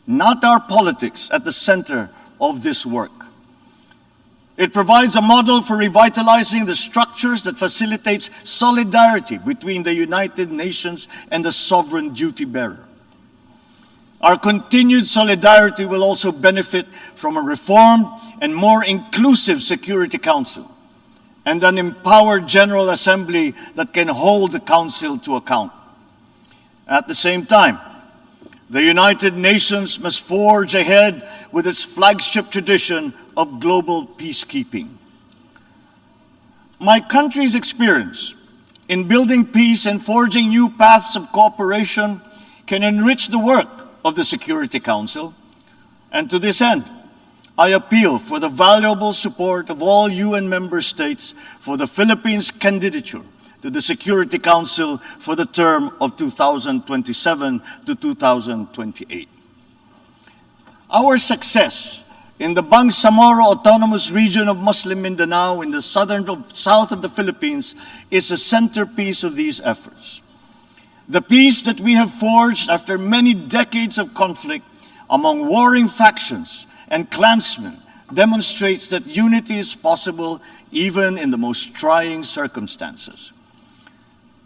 not our politics, at the center of this work. It provides a model for revitalizing the structures that facilitates solidarity between the United Nations and the sovereign duty bearer. Our continued solidarity will also benefit from a reformed and more inclusive Security Council and an empowered General Assembly that can hold the Council to account. At the same time, the United Nations must forge ahead with its flagship tradition of global peacekeeping. My country's experience in building peace and forging new paths of cooperation can enrich the work of the Security Council, and to this end, I appeal for the valuable support of all UN member states for the Philippines' candidature to the Security Council for the term of 2027 to 2028. Our success in the Bangsamoro Autonomous Region of Muslim Mindanao in the south of the Philippines is a centerpiece of these efforts. The peace that we have forged after many decades of conflict among warring factions and clansmen demonstrates that unity is possible even in the most trying circumstances.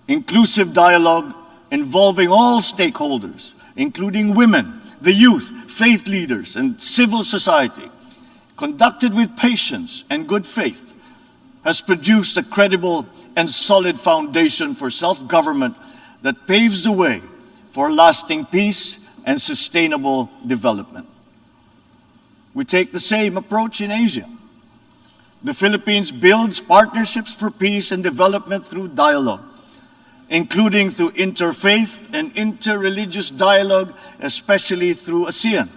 Inclusive dialogue involving all stakeholders, including women, the youth, faith leaders, and civil society, conducted with patience and good faith, has produced a credible and solid foundation for self-government that paves the way for lasting peace and sustainable development. We take the same approach in Asia. The Philippines builds partnerships for peace and development through dialogue, including through interfaith and interreligious dialogue, especially through ASEAN.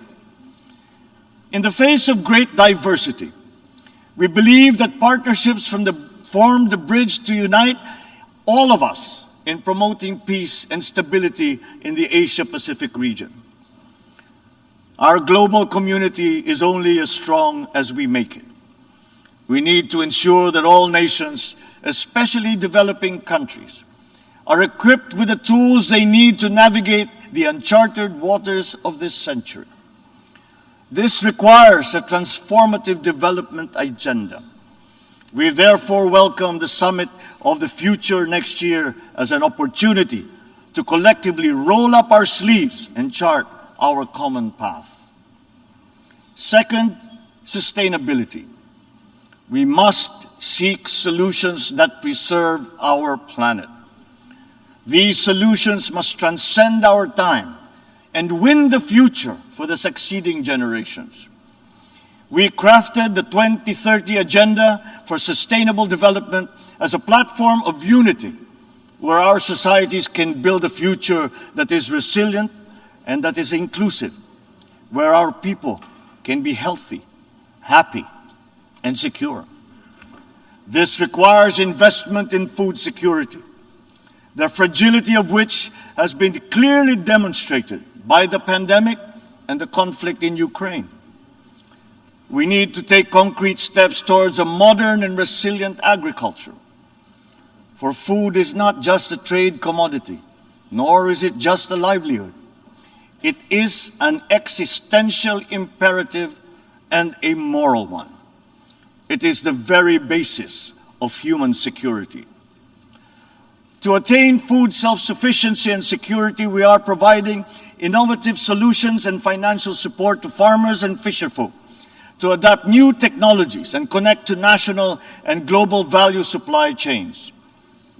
In the face of great diversity, we believe that partnerships form the bridge to unite all of us in promoting peace and stability in the Asia-Pacific region. Our global community is only as strong as we make it. We need to ensure that all nations, especially developing countries, are equipped with the tools they need to navigate the uncharted waters of this century. This requires a transformative development agenda. We therefore welcome the Summit of the Future next year as an opportunity to collectively roll up our sleeves and chart our common path. Second, sustainability. We must seek solutions that preserve our planet. These solutions must transcend our time and win the future for the succeeding generations. We crafted the 2030 Agenda for Sustainable Development as a platform of unity where our societies can build a future that is resilient and that is inclusive, where our people can be healthy, happy, and secure. This requires investment in food security, the fragility of which has been clearly demonstrated by the pandemic and the conflict in Ukraine. We need to take concrete steps towards a modern and resilient agriculture. For food is not just a trade commodity, nor is it just a livelihood. It is an existential imperative and a moral one. It is the very basis of human security. To attain food self-sufficiency and security, we are providing innovative solutions and financial support to farmers and fisherfolk to adapt new technologies and connect to national and global value supply chains.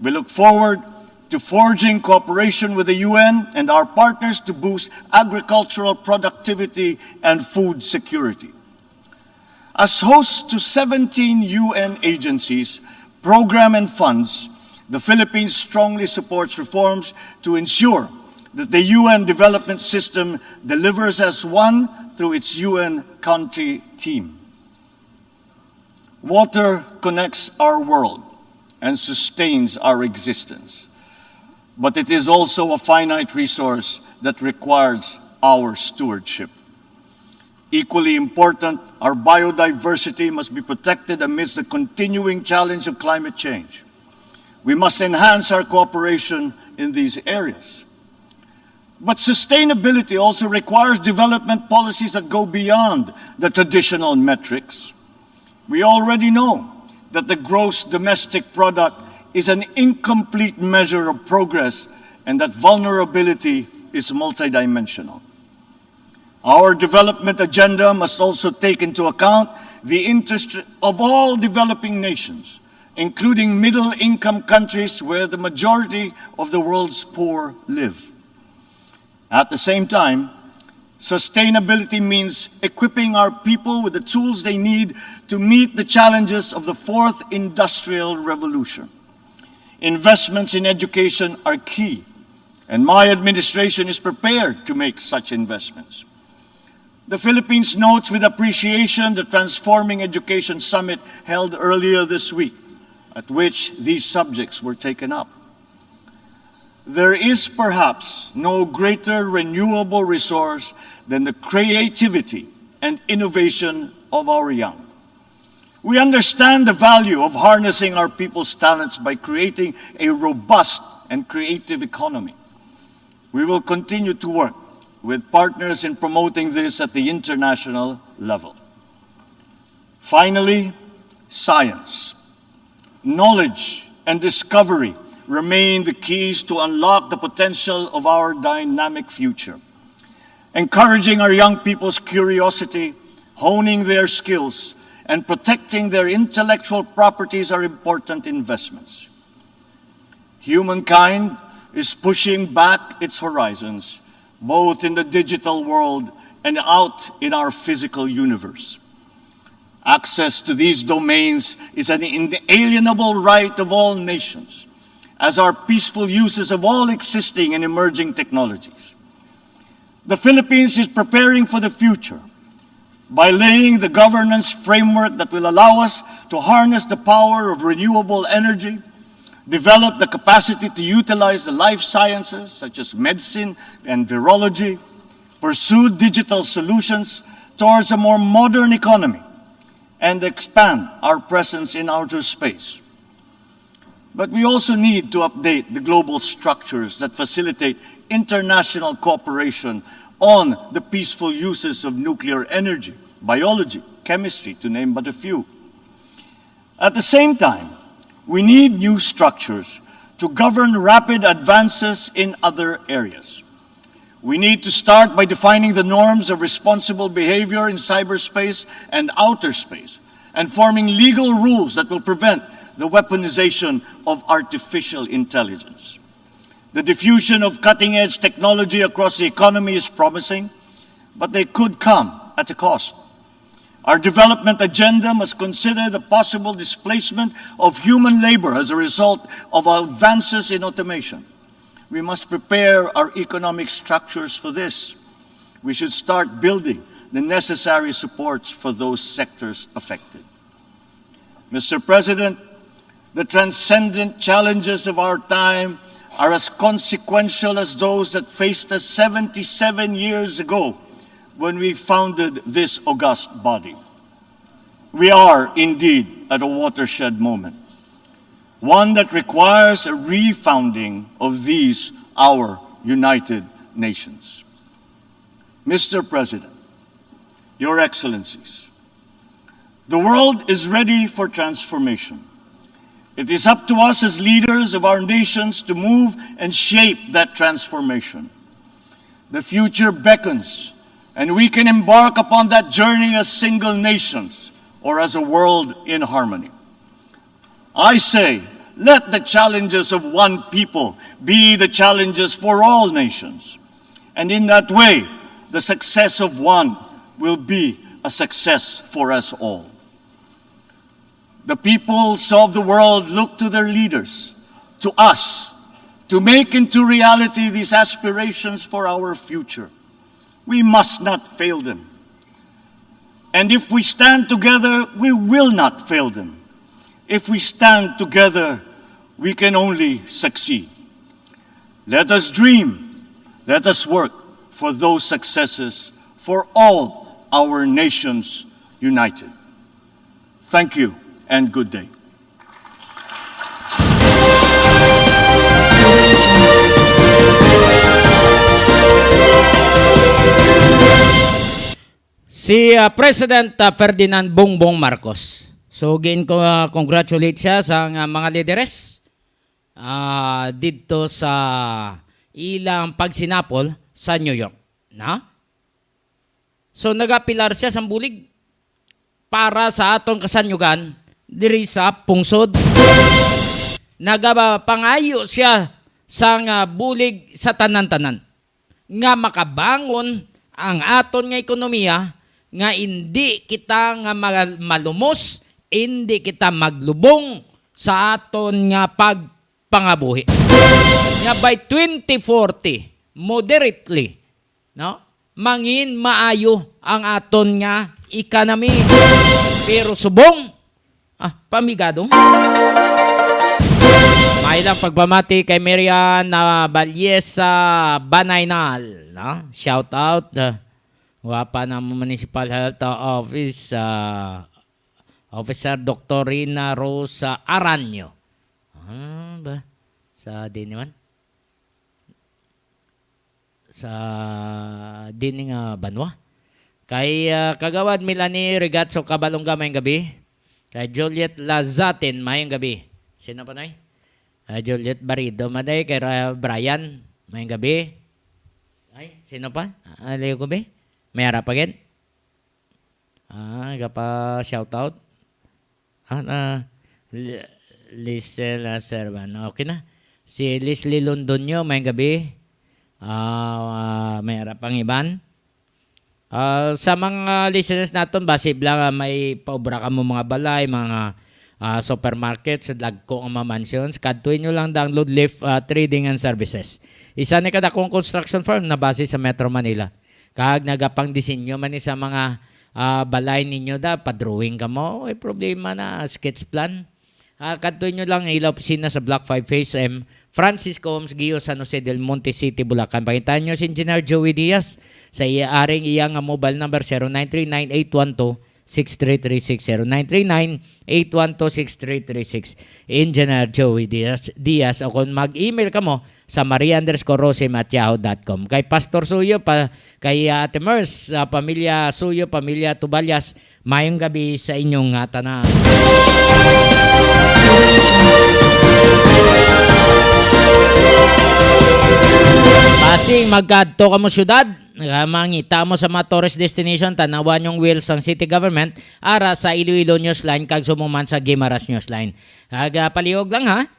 We look forward to forging cooperation with the UN and our partners to boost agricultural productivity and food security. As host to 17 UN agencies, programs, and funds, the Philippines strongly supports reforms to ensure that the UN development system delivers as one through its UN country team. Water connects our world and sustains our existence, but it is also a finite resource that requires our stewardship. Equally important, our biodiversity must be protected amidst the continuing challenge of climate change. We must enhance our cooperation in these areas. But sustainability also requires development policies that go beyond the traditional metrics. We already know that the gross domestic product is an incomplete measure of progress and that vulnerability is multidimensional. Our development agenda must also take into account the interest of all developing nations, including middle-income countries where the majority of the world's poor live. At the same time, sustainability means equipping our people with the tools they need to meet the challenges of the fourth industrial revolution. Investments in education are key, and my administration is prepared to make such investments. The Philippines notes with appreciation the Transforming Education Summit held earlier this week, at which these subjects were taken up. There is perhaps no greater renewable resource than the creativity and innovation of our young. We understand the value of harnessing our people's talents by creating a robust and creative economy. We will continue to work with partners in promoting this at the international level. Finally, science. Knowledge and discovery remain the keys to unlock the potential of our dynamic future. Encouraging our young people's curiosity, honing their skills, and protecting their intellectual properties are important investments. Humankind is pushing back its horizons, both in the digital world and out in our physical universe. Access to these domains is an inalienable right of all nations, as are peaceful uses of all existing and emerging technologies. The Philippines is preparing for the future by laying the governance framework that will allow us to harness the power of renewable energy, develop the capacity to utilize the life sciences, such as medicine and virology, pursue digital solutions towards a more modern economy, and expand our presence in outer space. But we also need to update the global structures that facilitate international cooperation on the peaceful uses of nuclear energy, biology, chemistry, to name but a few. At the same time, we need new structures to govern rapid advances in other areas. We need to start by defining the norms of responsible behavior in cyberspace and outer space, and forming legal rules that will prevent the weaponization of artificial intelligence. The diffusion of cutting-edge technology across the economy is promising, but they could come at a cost. Our development agenda must consider the possible displacement of human labor as a result of advances in automation. We must prepare our economic structures for this. We should start building the necessary supports for those sectors affected. Mr. President, the transcendent challenges of our time are as consequential as those that faced us 77 years ago when we founded this august body. We are indeed at a watershed moment, one that requires a refounding of these, our United Nations. Mr. President, Your Excellencies, the world is ready for transformation. It is up to us as leaders of our nations to move and shape that transformation. The future beckons, and we can embark upon that journey as single nations or as a world in harmony. I say, let the challenges of one people be the challenges for all nations. And in that way, the success of one will be a success for us all. The peoples of the world look to their leaders, to us, to make into reality these aspirations for our future. We must not fail them. And if we stand together, we will not fail them. If we stand together, we can only succeed. Let us dream, let us work for those successes for all our nations united. Thank you and good day. Si President Ferdinand Bongbong Marcos. So, congratulate siya sa mga lideres dito sa ilang pagsinapol sa New York. Na? So, nagapilar siya sa bulig para sa atong kasanyugan diri sa pungsod. Nagapangayo siya sa bulig sa tanan-tanan nga makabangon ang aton nga ekonomiya nga hindi kita nga malumos, hindi kita maglubong sa aton nga pagpangabuhi. Nga by 2040, moderately, no? Mangin maayo ang aton nga economy. Pero subong, pamigado. May lang pagpamati kay Marian na Balyesa Banaynal. No? Shout out. Wapa ng Municipal Health Office Officer Dr. Rina Rosa Aranyo. Ba? Sa din naman? Sa din nga Banwa. Kay Kagawad Milani Regatso Kabalongga mayong gabi. Kay Juliet Lazatin mayong gabi. Sino pa na Juliet Barido maday. Kay Brian mayong gabi. Ay, sino pa? Aliyo ko ba? May harap again? Gapa shout out. Lisel Servan. Okay na. Si Leslie Londonyo mayong gabi. May harap ang iban. Sa mga listeners natin, basib lang may paubra ka mo mga balay, mga supermarkets, lagko ang mga mansions. Kadtuin nyo lang download Lift Trading and Services. Isa ni kada kong construction firm na base sa Metro Manila. Kag nagapang disenyo man sa mga balay ninyo da, padrawing ka mo, ay problema na, sketch plan. Kantuin nyo lang ila opisina sa Block 5 Phase M, Francisco Homes, Gio, San Jose del Monte City, Bulacan. Pakitaan nyo si Engineer Joey Diaz sa iaaring iyang mobile number 0939-812-6336. 0939-812-6336. Engineer Joey Diaz. O kung mag-email ka mo sa maria_rosim@yahoo.com. Kay Pastor Suyo, kay Ate Mers, sa pamilya Suyo, pamilya Tubalyas, mayong gabi sa inyong tanan. Pasing magkadto ka mo syudad, mangita mo sa mga tourist destination, tanawan yung wheels ng city government ara sa Iloilo Newsline kag sumuman sa Guimaras Newsline. Kag palihog lang ha,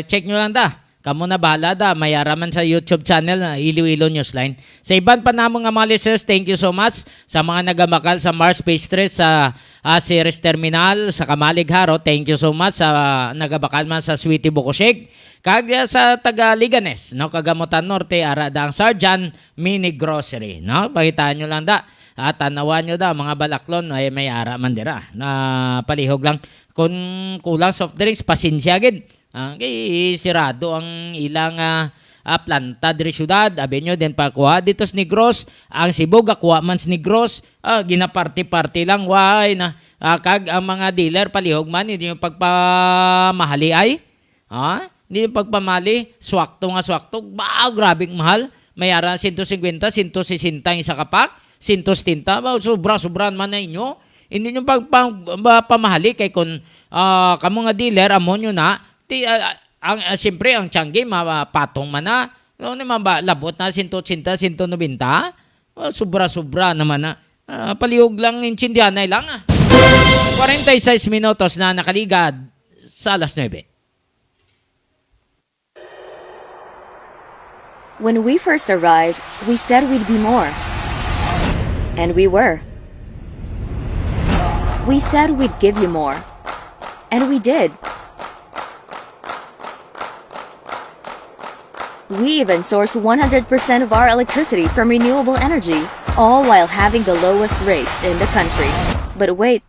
check nyo lang ta. Kamu na bahala da, may araman sa YouTube channel na Iloilo Newsline. Sa iban pa namong nga mga listeners, thank you so much sa mga nagamakal sa Mars Space 3 sa Ceres Terminal, sa Kamalig Haro. Thank you so much sa nagabakal man sa Sweetie Bukoshig. Kag sa taga Liganes, no, Kagamutan Norte, ara da ang Sarjan Mini Grocery, no? Pakitaan nyo lang da. At tanawan nyo da, mga balaklon, ay may ara man dira. Na palihog lang. Kung kulang soft drinks, pasensya agad. Kay sirado ang ilang planta diri syudad. Abi nyo din pakuha dito sa Negros. Ang Cebu gakuha man sa Negros. Ginaparty-party lang. Why na kag ang mga dealer palihog man hindi yung pagpamahali ay. Hindi yung pagpamali, swakto nga swakto. Grabing mahal. Mayara 150, 160 isa kapak. 170, sobra-sobra man na inyo. Hindi nyo pagpamahali kay kung kamo nga dealer, amo nyo na. Siyempre, ang tiyanggi, mapatong man na. Labot na 180, 190. Sobra-sobra naman na. Palihog lang, intindihanay lang. 46 minutos na nakaligad sa alas 9. When we first arrived, we said we'd be more. And we were. We said we'd give you more. And we did. We even source 100% of our electricity from renewable energy, all while having the lowest rates in the country. But wait,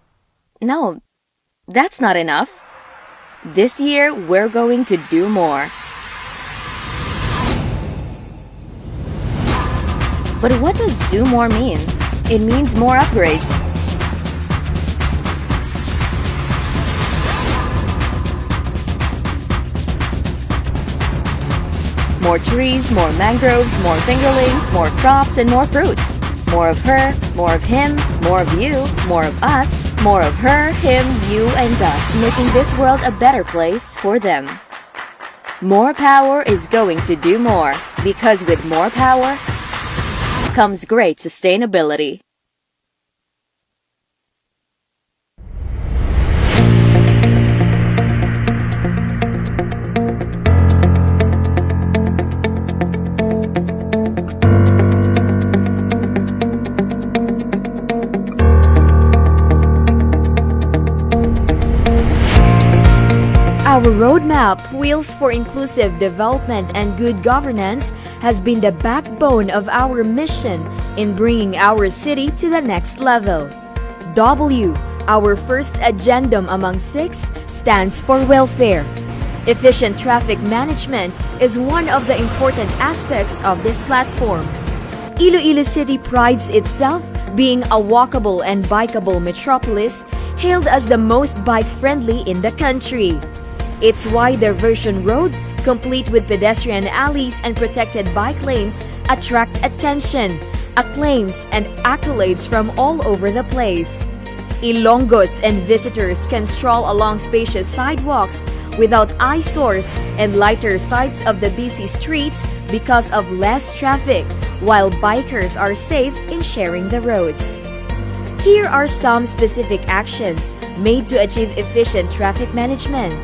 no, that's not enough. This year, we're going to do more. But what does do more mean? It means more upgrades. More trees, more mangroves, more fingerlings, more crops, and more fruits. More of her, more of him, more of you, more of us, more of her, him, you, and us, making this world a better place for them. More power is going to do more, because with more power comes great sustainability. Our roadmap, Wheels for Inclusive Development and Good Governance, has been the backbone of our mission in bringing our city to the next level. W, our first addendum among 6, stands for welfare. Efficient traffic management is one of the important aspects of this platform. Iloilo City prides itself being a walkable and bikeable metropolis, hailed as the most bike-friendly in the country. Its wide diversion road, complete with pedestrian alleys and protected bike lanes, attract attention, acclaims, and accolades from all over the place. Ilonggos and visitors can stroll along spacious sidewalks without eyesores and lighter sights of the busy streets because of less traffic, while bikers are safe in sharing the roads. Here are some specific actions made to achieve efficient traffic management.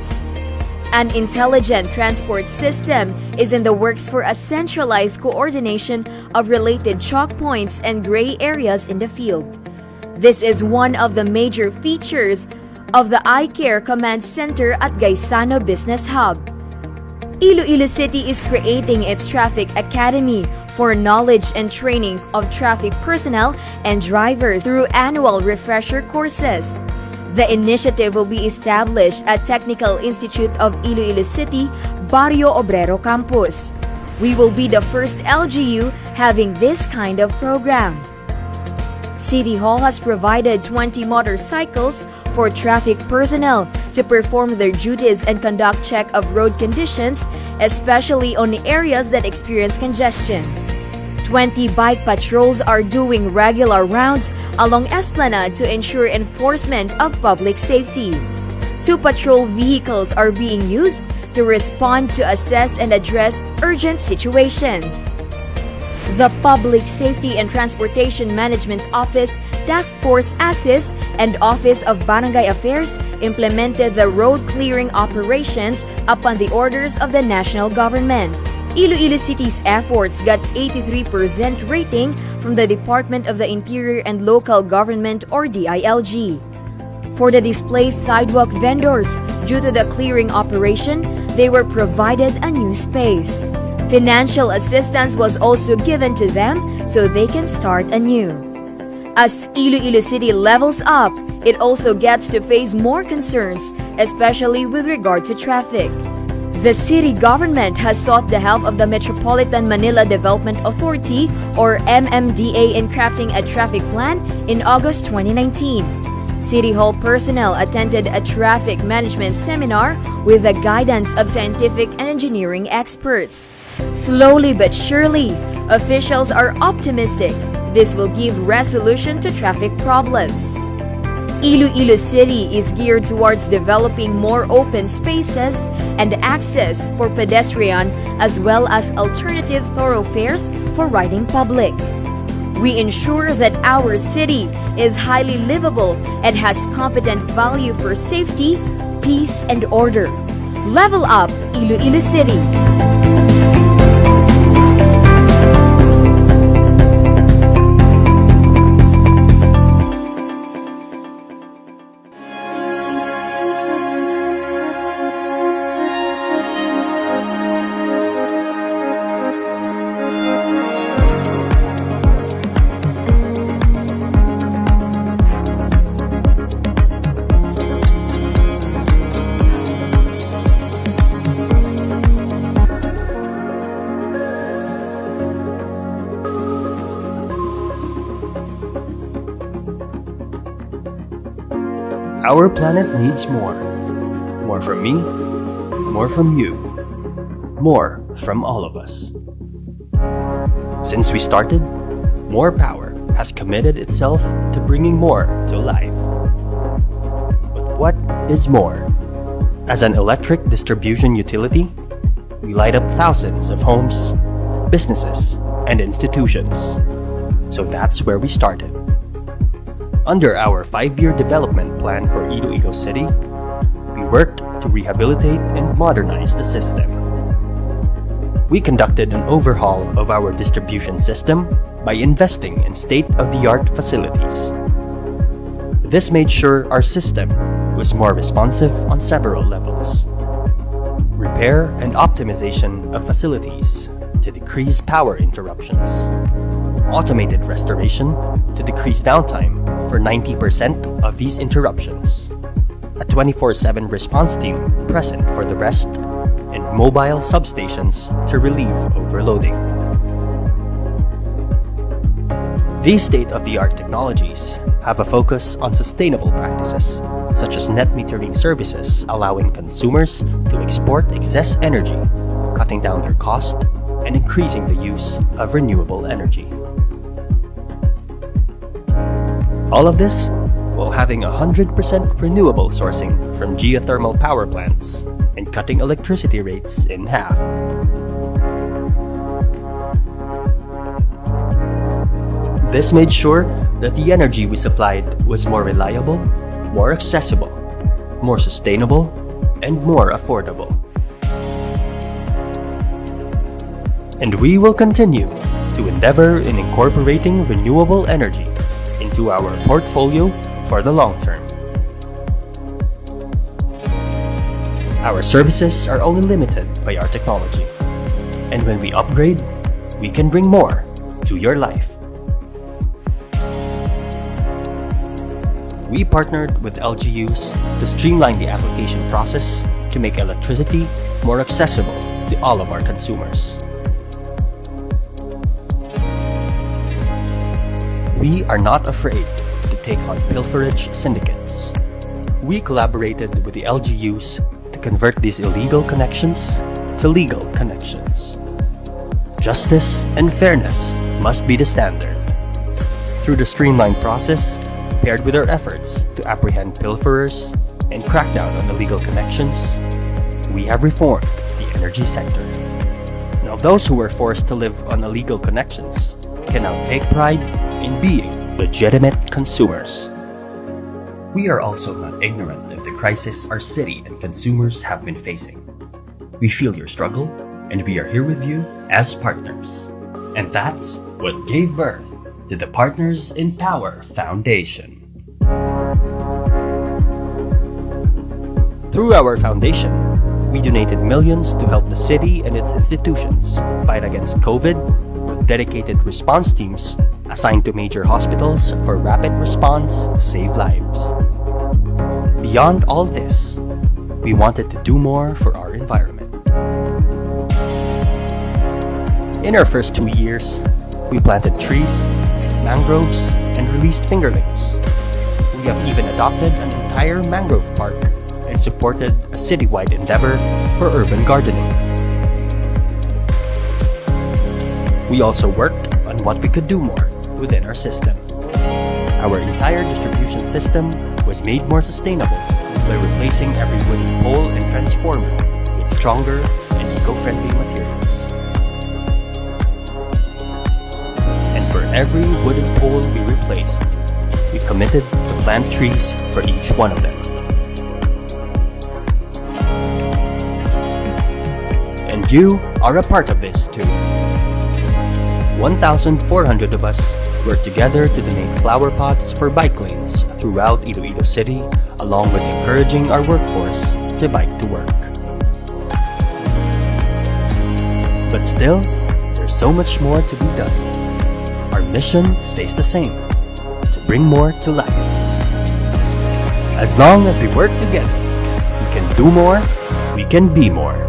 An intelligent transport system is in the works for a centralized coordination of related choke points and gray areas in the field. This is one of the major features of the iCare Command Center at Gaisano Business Hub. Iloilo City is creating its Traffic Academy for knowledge and training of traffic personnel and drivers through annual refresher courses. The initiative will be established at Technical Institute of Iloilo City, Barrio Obrero Campus. We will be the first LGU having this kind of program. City Hall has provided 20 motorcycles for traffic personnel to perform their duties and conduct check of road conditions, especially on areas that experience congestion. 20 bike patrols are doing regular rounds along Esplanade to ensure enforcement of public safety. 2 patrol vehicles are being used to respond to assess and address urgent situations. The Public Safety and Transportation Management Office, Task Force ASIS, and Office of Barangay Affairs implemented the road clearing operations upon the orders of the national government. Iloilo City's efforts got 83% rating from the Department of the Interior and Local Government or DILG. For the displaced sidewalk vendors, due to the clearing operation, they were provided a new space. Financial assistance was also given to them so they can start anew. As Iloilo City levels up, it also gets to face more concerns, especially with regard to traffic. The city government has sought the help of the Metropolitan Manila Development Authority or MMDA in crafting a traffic plan in August 2019. City Hall personnel attended a traffic management seminar with the guidance of scientific and engineering experts. Slowly but surely, officials are optimistic this will give resolution to traffic problems. Iloilo City is geared towards developing more open spaces and access for pedestrian as well as alternative thoroughfares for riding public. We ensure that our city is highly livable and has competent value for safety, peace, and order. Level up Iloilo City. Our planet needs more. More from me, more from you, more from all of us. Since we started, More Power has committed itself to bringing more to life. But what is more? As an electric distribution utility, we light up thousands of homes, businesses, and institutions. So that's where we started. Under our 5-year development plan for Iloilo City, we worked to rehabilitate and modernize the system. We conducted an overhaul of our distribution system by investing in state-of-the-art facilities. This made sure our system was more responsive on several levels. Repair and optimization of facilities to decrease power interruptions. Automated restoration to decrease downtime for 90% of these interruptions. A 24/7 response team present for the rest, and mobile substations to relieve overloading. These state-of-the-art technologies have a focus on sustainable practices, such as net metering services allowing consumers to export excess energy, cutting down their cost and increasing the use of renewable energy. All of this while having 100% renewable sourcing from geothermal power plants and cutting electricity rates in half. This made sure that the energy we supplied was more reliable, more accessible, more sustainable, and more affordable. And we will continue to endeavor in incorporating renewable energy into our portfolio for the long term. Our services are only limited by our technology, and when we upgrade, we can bring more to your life. we partnered with LGUs to streamline the application process to make electricity more accessible to all of our consumers. We are not afraid to take on pilferage syndicates. We collaborated with the LGUs to convert these illegal connections to legal connections. Justice and fairness must be the standard. Through the streamlined process, paired with our efforts to apprehend pilferers and crack down on illegal connections, we have reformed the energy sector. Now those who were forced to live on illegal connections can now take pride in being legitimate consumers. We are also not ignorant of the crisis our city and consumers have been facing. We feel your struggle, and we are here with you as partners. And that's what gave birth to the Partners in Power Foundation. Through our foundation, we donated millions to help the city and its institutions fight against COVID with dedicated response teams assigned to major hospitals for rapid response to save lives. Beyond all this, we wanted to do more for our environment. In our first 2 years, we planted trees, mangroves, and released fingerlings. We have even adopted an entire mangrove park and supported a citywide endeavor for urban gardening. We also worked on what we could do more within our system. Our entire distribution system was made more sustainable by replacing every wooden pole and transformer with stronger and eco-friendly materials. And for every wooden pole we replaced, we committed to plant trees for each one of them. And you are a part of this too. 1,400 of us worked together to donate flower pots for bike lanes throughout Iloilo City, along with encouraging our workforce to bike to work. But still, there's so much more to be done. Our mission stays the same, to bring more to life. As long as we work together, we can do more, we can be more.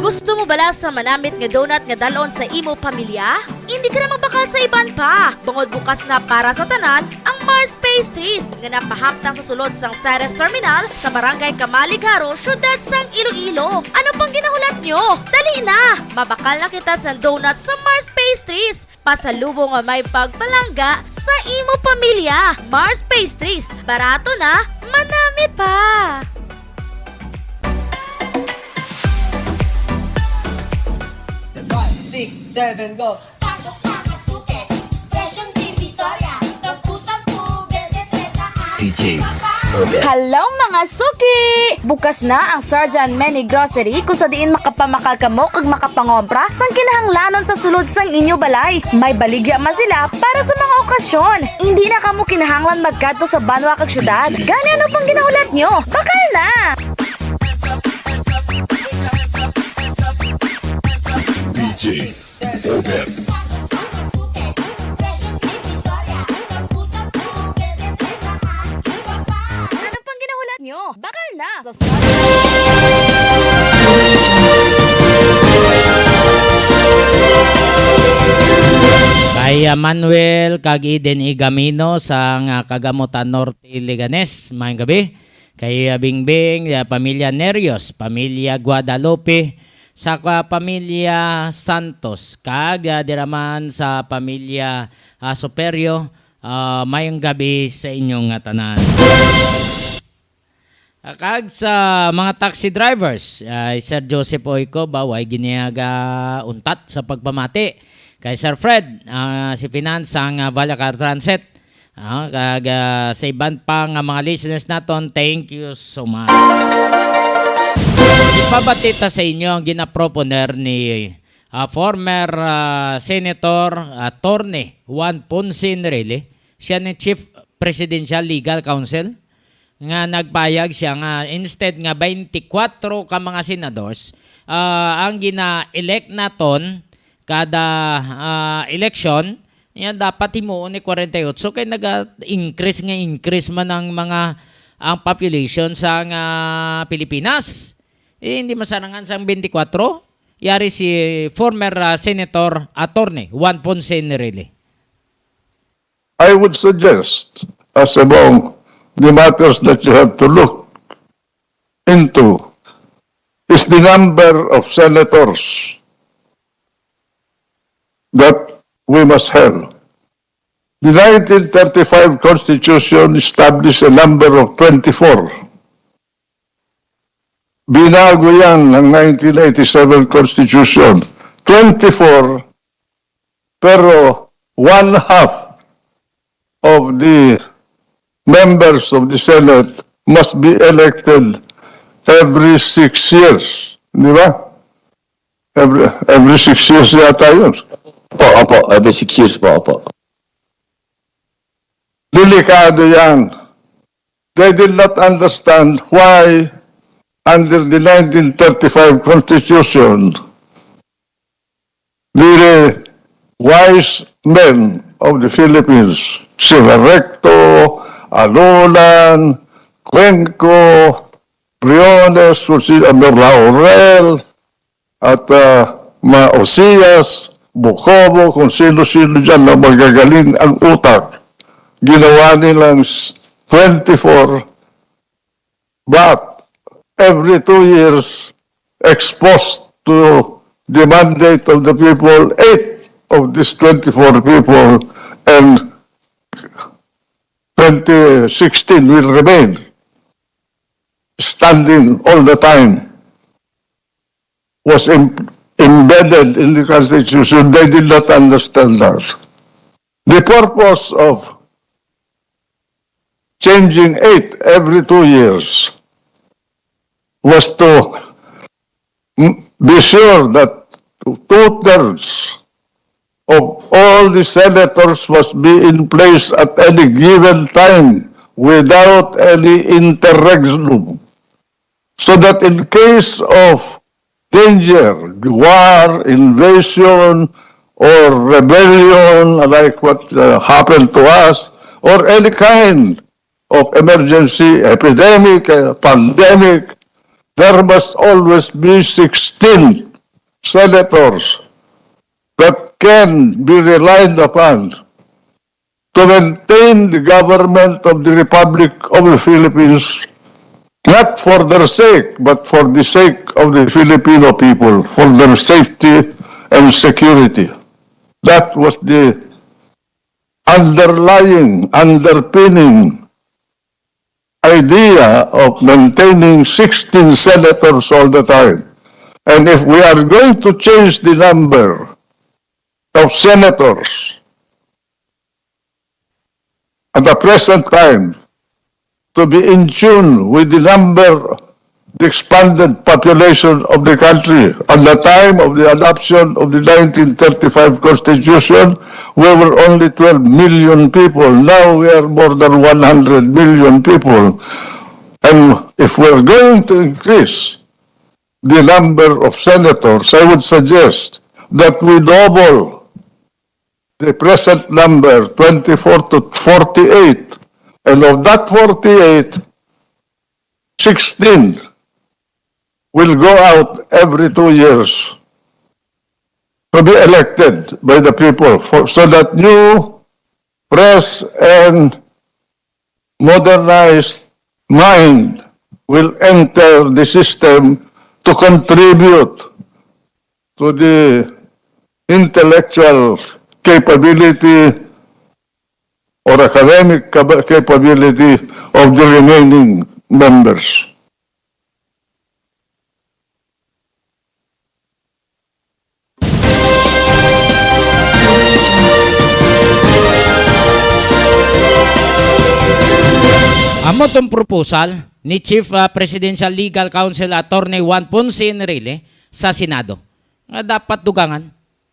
Gusto mo bala sa manamit nga donut nga dalon sa imo pamilya? Hindi ka na mabakal sa iban pa. Bungod bukas na para sa tanan ang Mars Pastries nga napahamtang sa sulod sang Ceres Terminal sa Barangay Kamaligaro, syudad sang Iloilo. Ano pang ginahulat nyo? Dali na! Mabakal na kita sa donut sa Mars Pastries. Pasalubong nga may pagpalangga sa imo pamilya. Mars Pastries. Barato na, manamit pa! 6, 7, go! DJ Hello mga suki! Bukas na ang Sarjan Many Grocery kung sa diin makapamakal kamo kag makapangompra sang kinahanglanon sa sulod sang inyo balay. May baligya man sila para sa mga okasyon. Hindi na kamo kinahanglan magkadto sa banwa kag syudad. Gani ano pang ginahulat nyo? Bakal na! DJ Obet. Ano pang ginahulat nyo? Bakal na! Kay Manuel kag Eden Igamino sa Kagamutan Norte Liganes, mayong gabi. Kay Bingbing, pamilya Nerios, pamilya Guadalupe, sa pamilya Santos, kag diraman sa pamilya Superio, mayong gabi sa inyong tanan. Kag sa mga taxi drivers, Sir Joseph Oico, baway giniaga untat sa pagpamati. Kay Sir Fred, si Finance ang Valacar Transit. Kag sa iban pang mga listeners naton, thank you so much. Ipabatita sa inyo ang ginaproponer ni former Senator Attorney Juan Ponce Nrele. Siya ni Chief Presidential Legal Counsel nga nagpayag siya nga instead nga 24 ka mga senadors ang gina-elect naton kada election yan dapat himuon ni 48 so kay nag-increase man ang mga ang population sa nga Pilipinas hindi masarangan sa 24 yari si former senator attorney Juan Ponce Enrile. I would suggest as among the matters that you have to look into is the number of senators that we must have. The 1935 Constitution established a number of 24. Binago yan ng 1987 Constitution. 24, pero one half of the members of the Senate must be elected every 6 years. Di ba? Every 6 years yata yun. Opo, every 6 years po, opo. Delikado yan. They did not understand why under the 1935 Constitution the wise men of the Philippines, Siverecto, Alulan, Cuenco, Briones, Laurel, at Maosias, Bukobo, kung sino-sino dyan na magagaling ang utak. Ginawa nilang 24, but every 2 years exposed to the mandate of the people, 8 of these 24 people, and 2016 will remain standing all the time, was embedded in the Constitution. They did not understand that. The purpose of changing 8 every 2 years was to be sure that 2/3 of all the senators must be in place at any given time without any interregnum, so that in case of danger, war, invasion, or rebellion like what happened to us, or any kind of emergency, epidemic, pandemic, there must always be 16 senators that can be relied upon to maintain the government of the Republic of the Philippines, not for their sake, but for the sake of the Filipino people, for their safety and security. That was the underpinning idea of maintaining 16 senators all the time. And if we are going to change the number of senators at the present time to be in tune with the number, the expanded population of the country. At the time of the adoption of the 1935 Constitution, we were only 12 million people. Now we are more than 100 million people. And if we're going to increase the number of senators, I would suggest that we double the present number, 24 to 48. And of that 48, 16 will go out every 2 years to be elected by the people so that new, fresh, and modernized mind will enter the system to contribute to the intellectual capability or academic capability of the remaining members. Amo tong proposal ni Chief Presidential Legal Counsel Attorney Juan Ponce Enrile sa Senado. Nga dapat dugangan,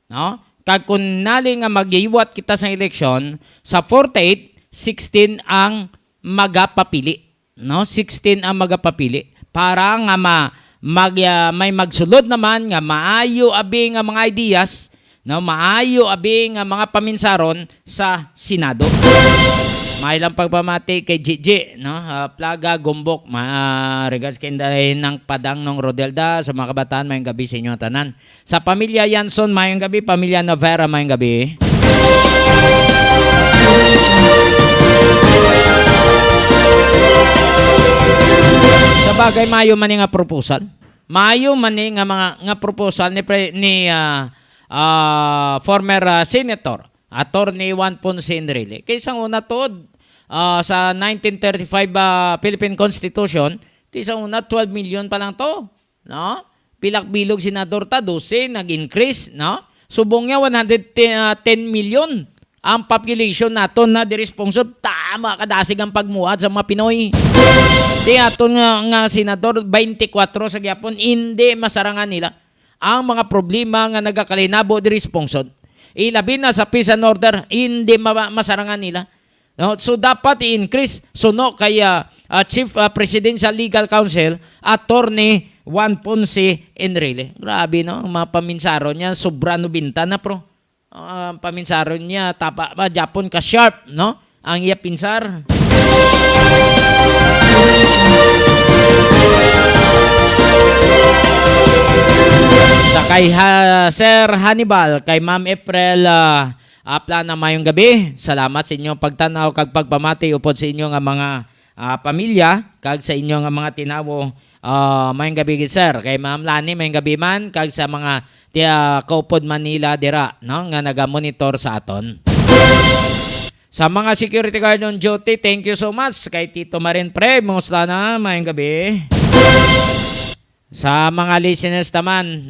no? Kag kun nali nga magiwat kita sa eleksyon sa 48, 16 ang magapapili, no? 16 ang magapapili para nga may magsulod naman nga maayo abi nga mga ideas, no? Maayo abi nga mga paminsaron sa Senado. May lang pagpamati kay Gigi, no? Plaga, Gumbok, regards kindahin ng Padang ng Rodelda, sa mga kabataan, mayang gabi sa inyo tanan. Sa pamilya Yanson, mayang gabi, pamilya Novera, mayang gabi. Sa bagay, mayo man nga proposal. Mayo man nga mga nga proposal ni former senator Attorney Juan Ponce Enrile. Kaysa una tod sa 1935 Philippine Constitution, kaysa una 12 million pa lang to, no? Pilak-bilog senador ta 12 nag-increase, no? Subong niya 110 million ang population naton na diresponsod tama kadasig ang pagmuad sa mga Pinoy. Di aton nga senador 24 sa gyapon hindi masarangan nila ang mga problema nga nagakalinabo diresponsod. Ilabi na sa peace and order, hindi masarangan nila. No? So dapat i-increase suno kay Chief Presidential Legal Counsel, Attorney Juan Ponce Enrile. Grabe, no? Ang mga paminsaron niya, sobra 90 na pro. Paminsaron niya, tapa ba, Japon ka sharp, no? Ang iya pinsar. Sa kay Sir Hannibal, kay Ma'am April plana mayong gabi. Salamat sa inyong pagtanaw kag pagpamati upod sa inyo nga mga pamilya kag sa inyo nga mga tinawo mayong gabi gid sir. Kay Ma'am Lani mayong gabi man kag sa mga kaupod Manila dira, no, nga naga-monitor sa aton. Sa mga security guard on duty, thank you so much. Kay Tito Marin Pre, musta na mayong gabi. Sa mga listeners naman,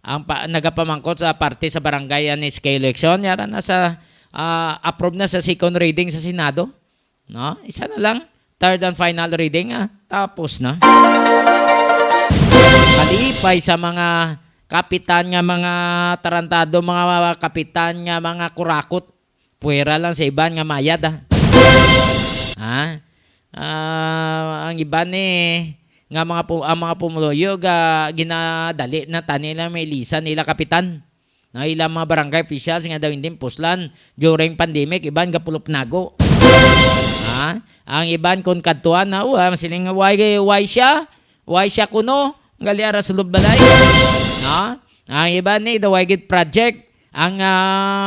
ang nagapamangkot sa parte sa barangay ni SK election, yara na sa approve na sa second reading sa Senado. No? Isa na lang, third and final reading, tapos na. Kalipay sa mga kapitan nga mga tarantado, mga kapitan nga mga kurakot, puwera lang sa iban nga mayad. Ang iban nga ang mga pumuloyo ginadali na tanila may lisan nila kapitan. Na ilang mga barangay officials nga daw hindi puslan during pandemic, iban gapulop nago. Ang iban kon kadtuan na masiling why siya kuno galiara sa lubbalay. Ang iban ni the Wygit project, ang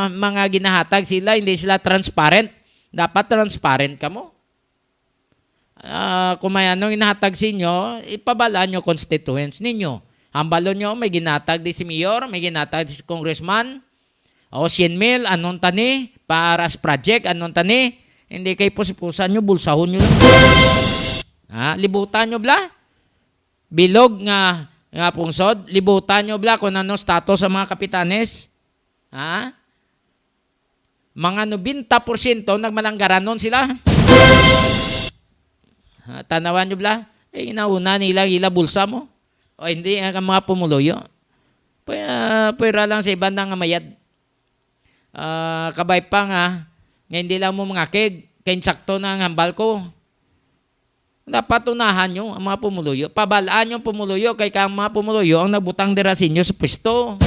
mga ginahatag sila hindi sila transparent. Dapat transparent kamo. Kung may anong inahatag sa inyo, ipabala nyo constituents ninyo. Hambalo nyo, may ginatag di si mayor, may ginatag di si congressman, o 100,000, anong tani, para sa project, anong tani, hindi kayo pusipusan nyo, bulsahon nyo lang. Libutan nyo bla? Bilog nga pungsod, libutan nyo bla kung anong status sa mga kapitanes? Mga 90% nagmalanggaran nun sila. Tanawan nyo bla? Inauna nila bulsa mo. O hindi ang mga pumuloyo. Pwera lang sa ibang nga mayad. Kabay pa nga hindi lang mo mga keg. Kainsakto na ang hambal ko. Dapat unahan nyo ang mga pumuloyo. Pabalaan yung pumuloyo kay ang mga pumuloyo ang nabutang dirasin nyo sa pwesto.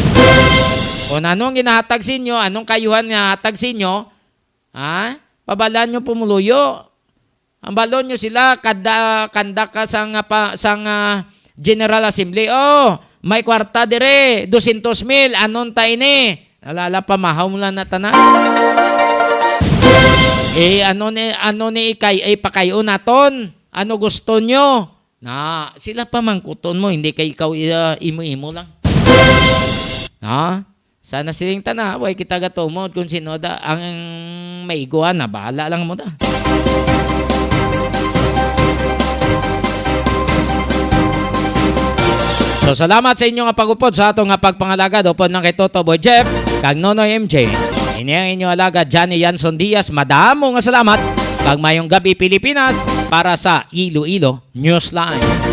Kung anong ginahatag sa inyo, anong kayuhan nga hatag sa inyo, pabalaan yung pumuloyo. Ang balon nyo sila, kanda ka sang General Assembly. May kwarta dire, 200,000, anon tayo ni. Alala pa, mahaw mo lang na tanan. Ano ni ikay, pakayo naton. Ano gusto nyo? Sila pa mangkuton mo, hindi kay ikaw imo-imo lang. Sana siling tana, way kita gatumod kung sino da, ang maiguan na, bahala lang mo da. So salamat sa inyo nga pagupod sa atong nga pagpangalagad upod ng kay Toto Boy Jeff kag Nonoy MJ. Ini ang inyo alagad Johnny Yanson Diaz. Madamo nga salamat kag mayong gabi Pilipinas para sa Iloilo Newsline.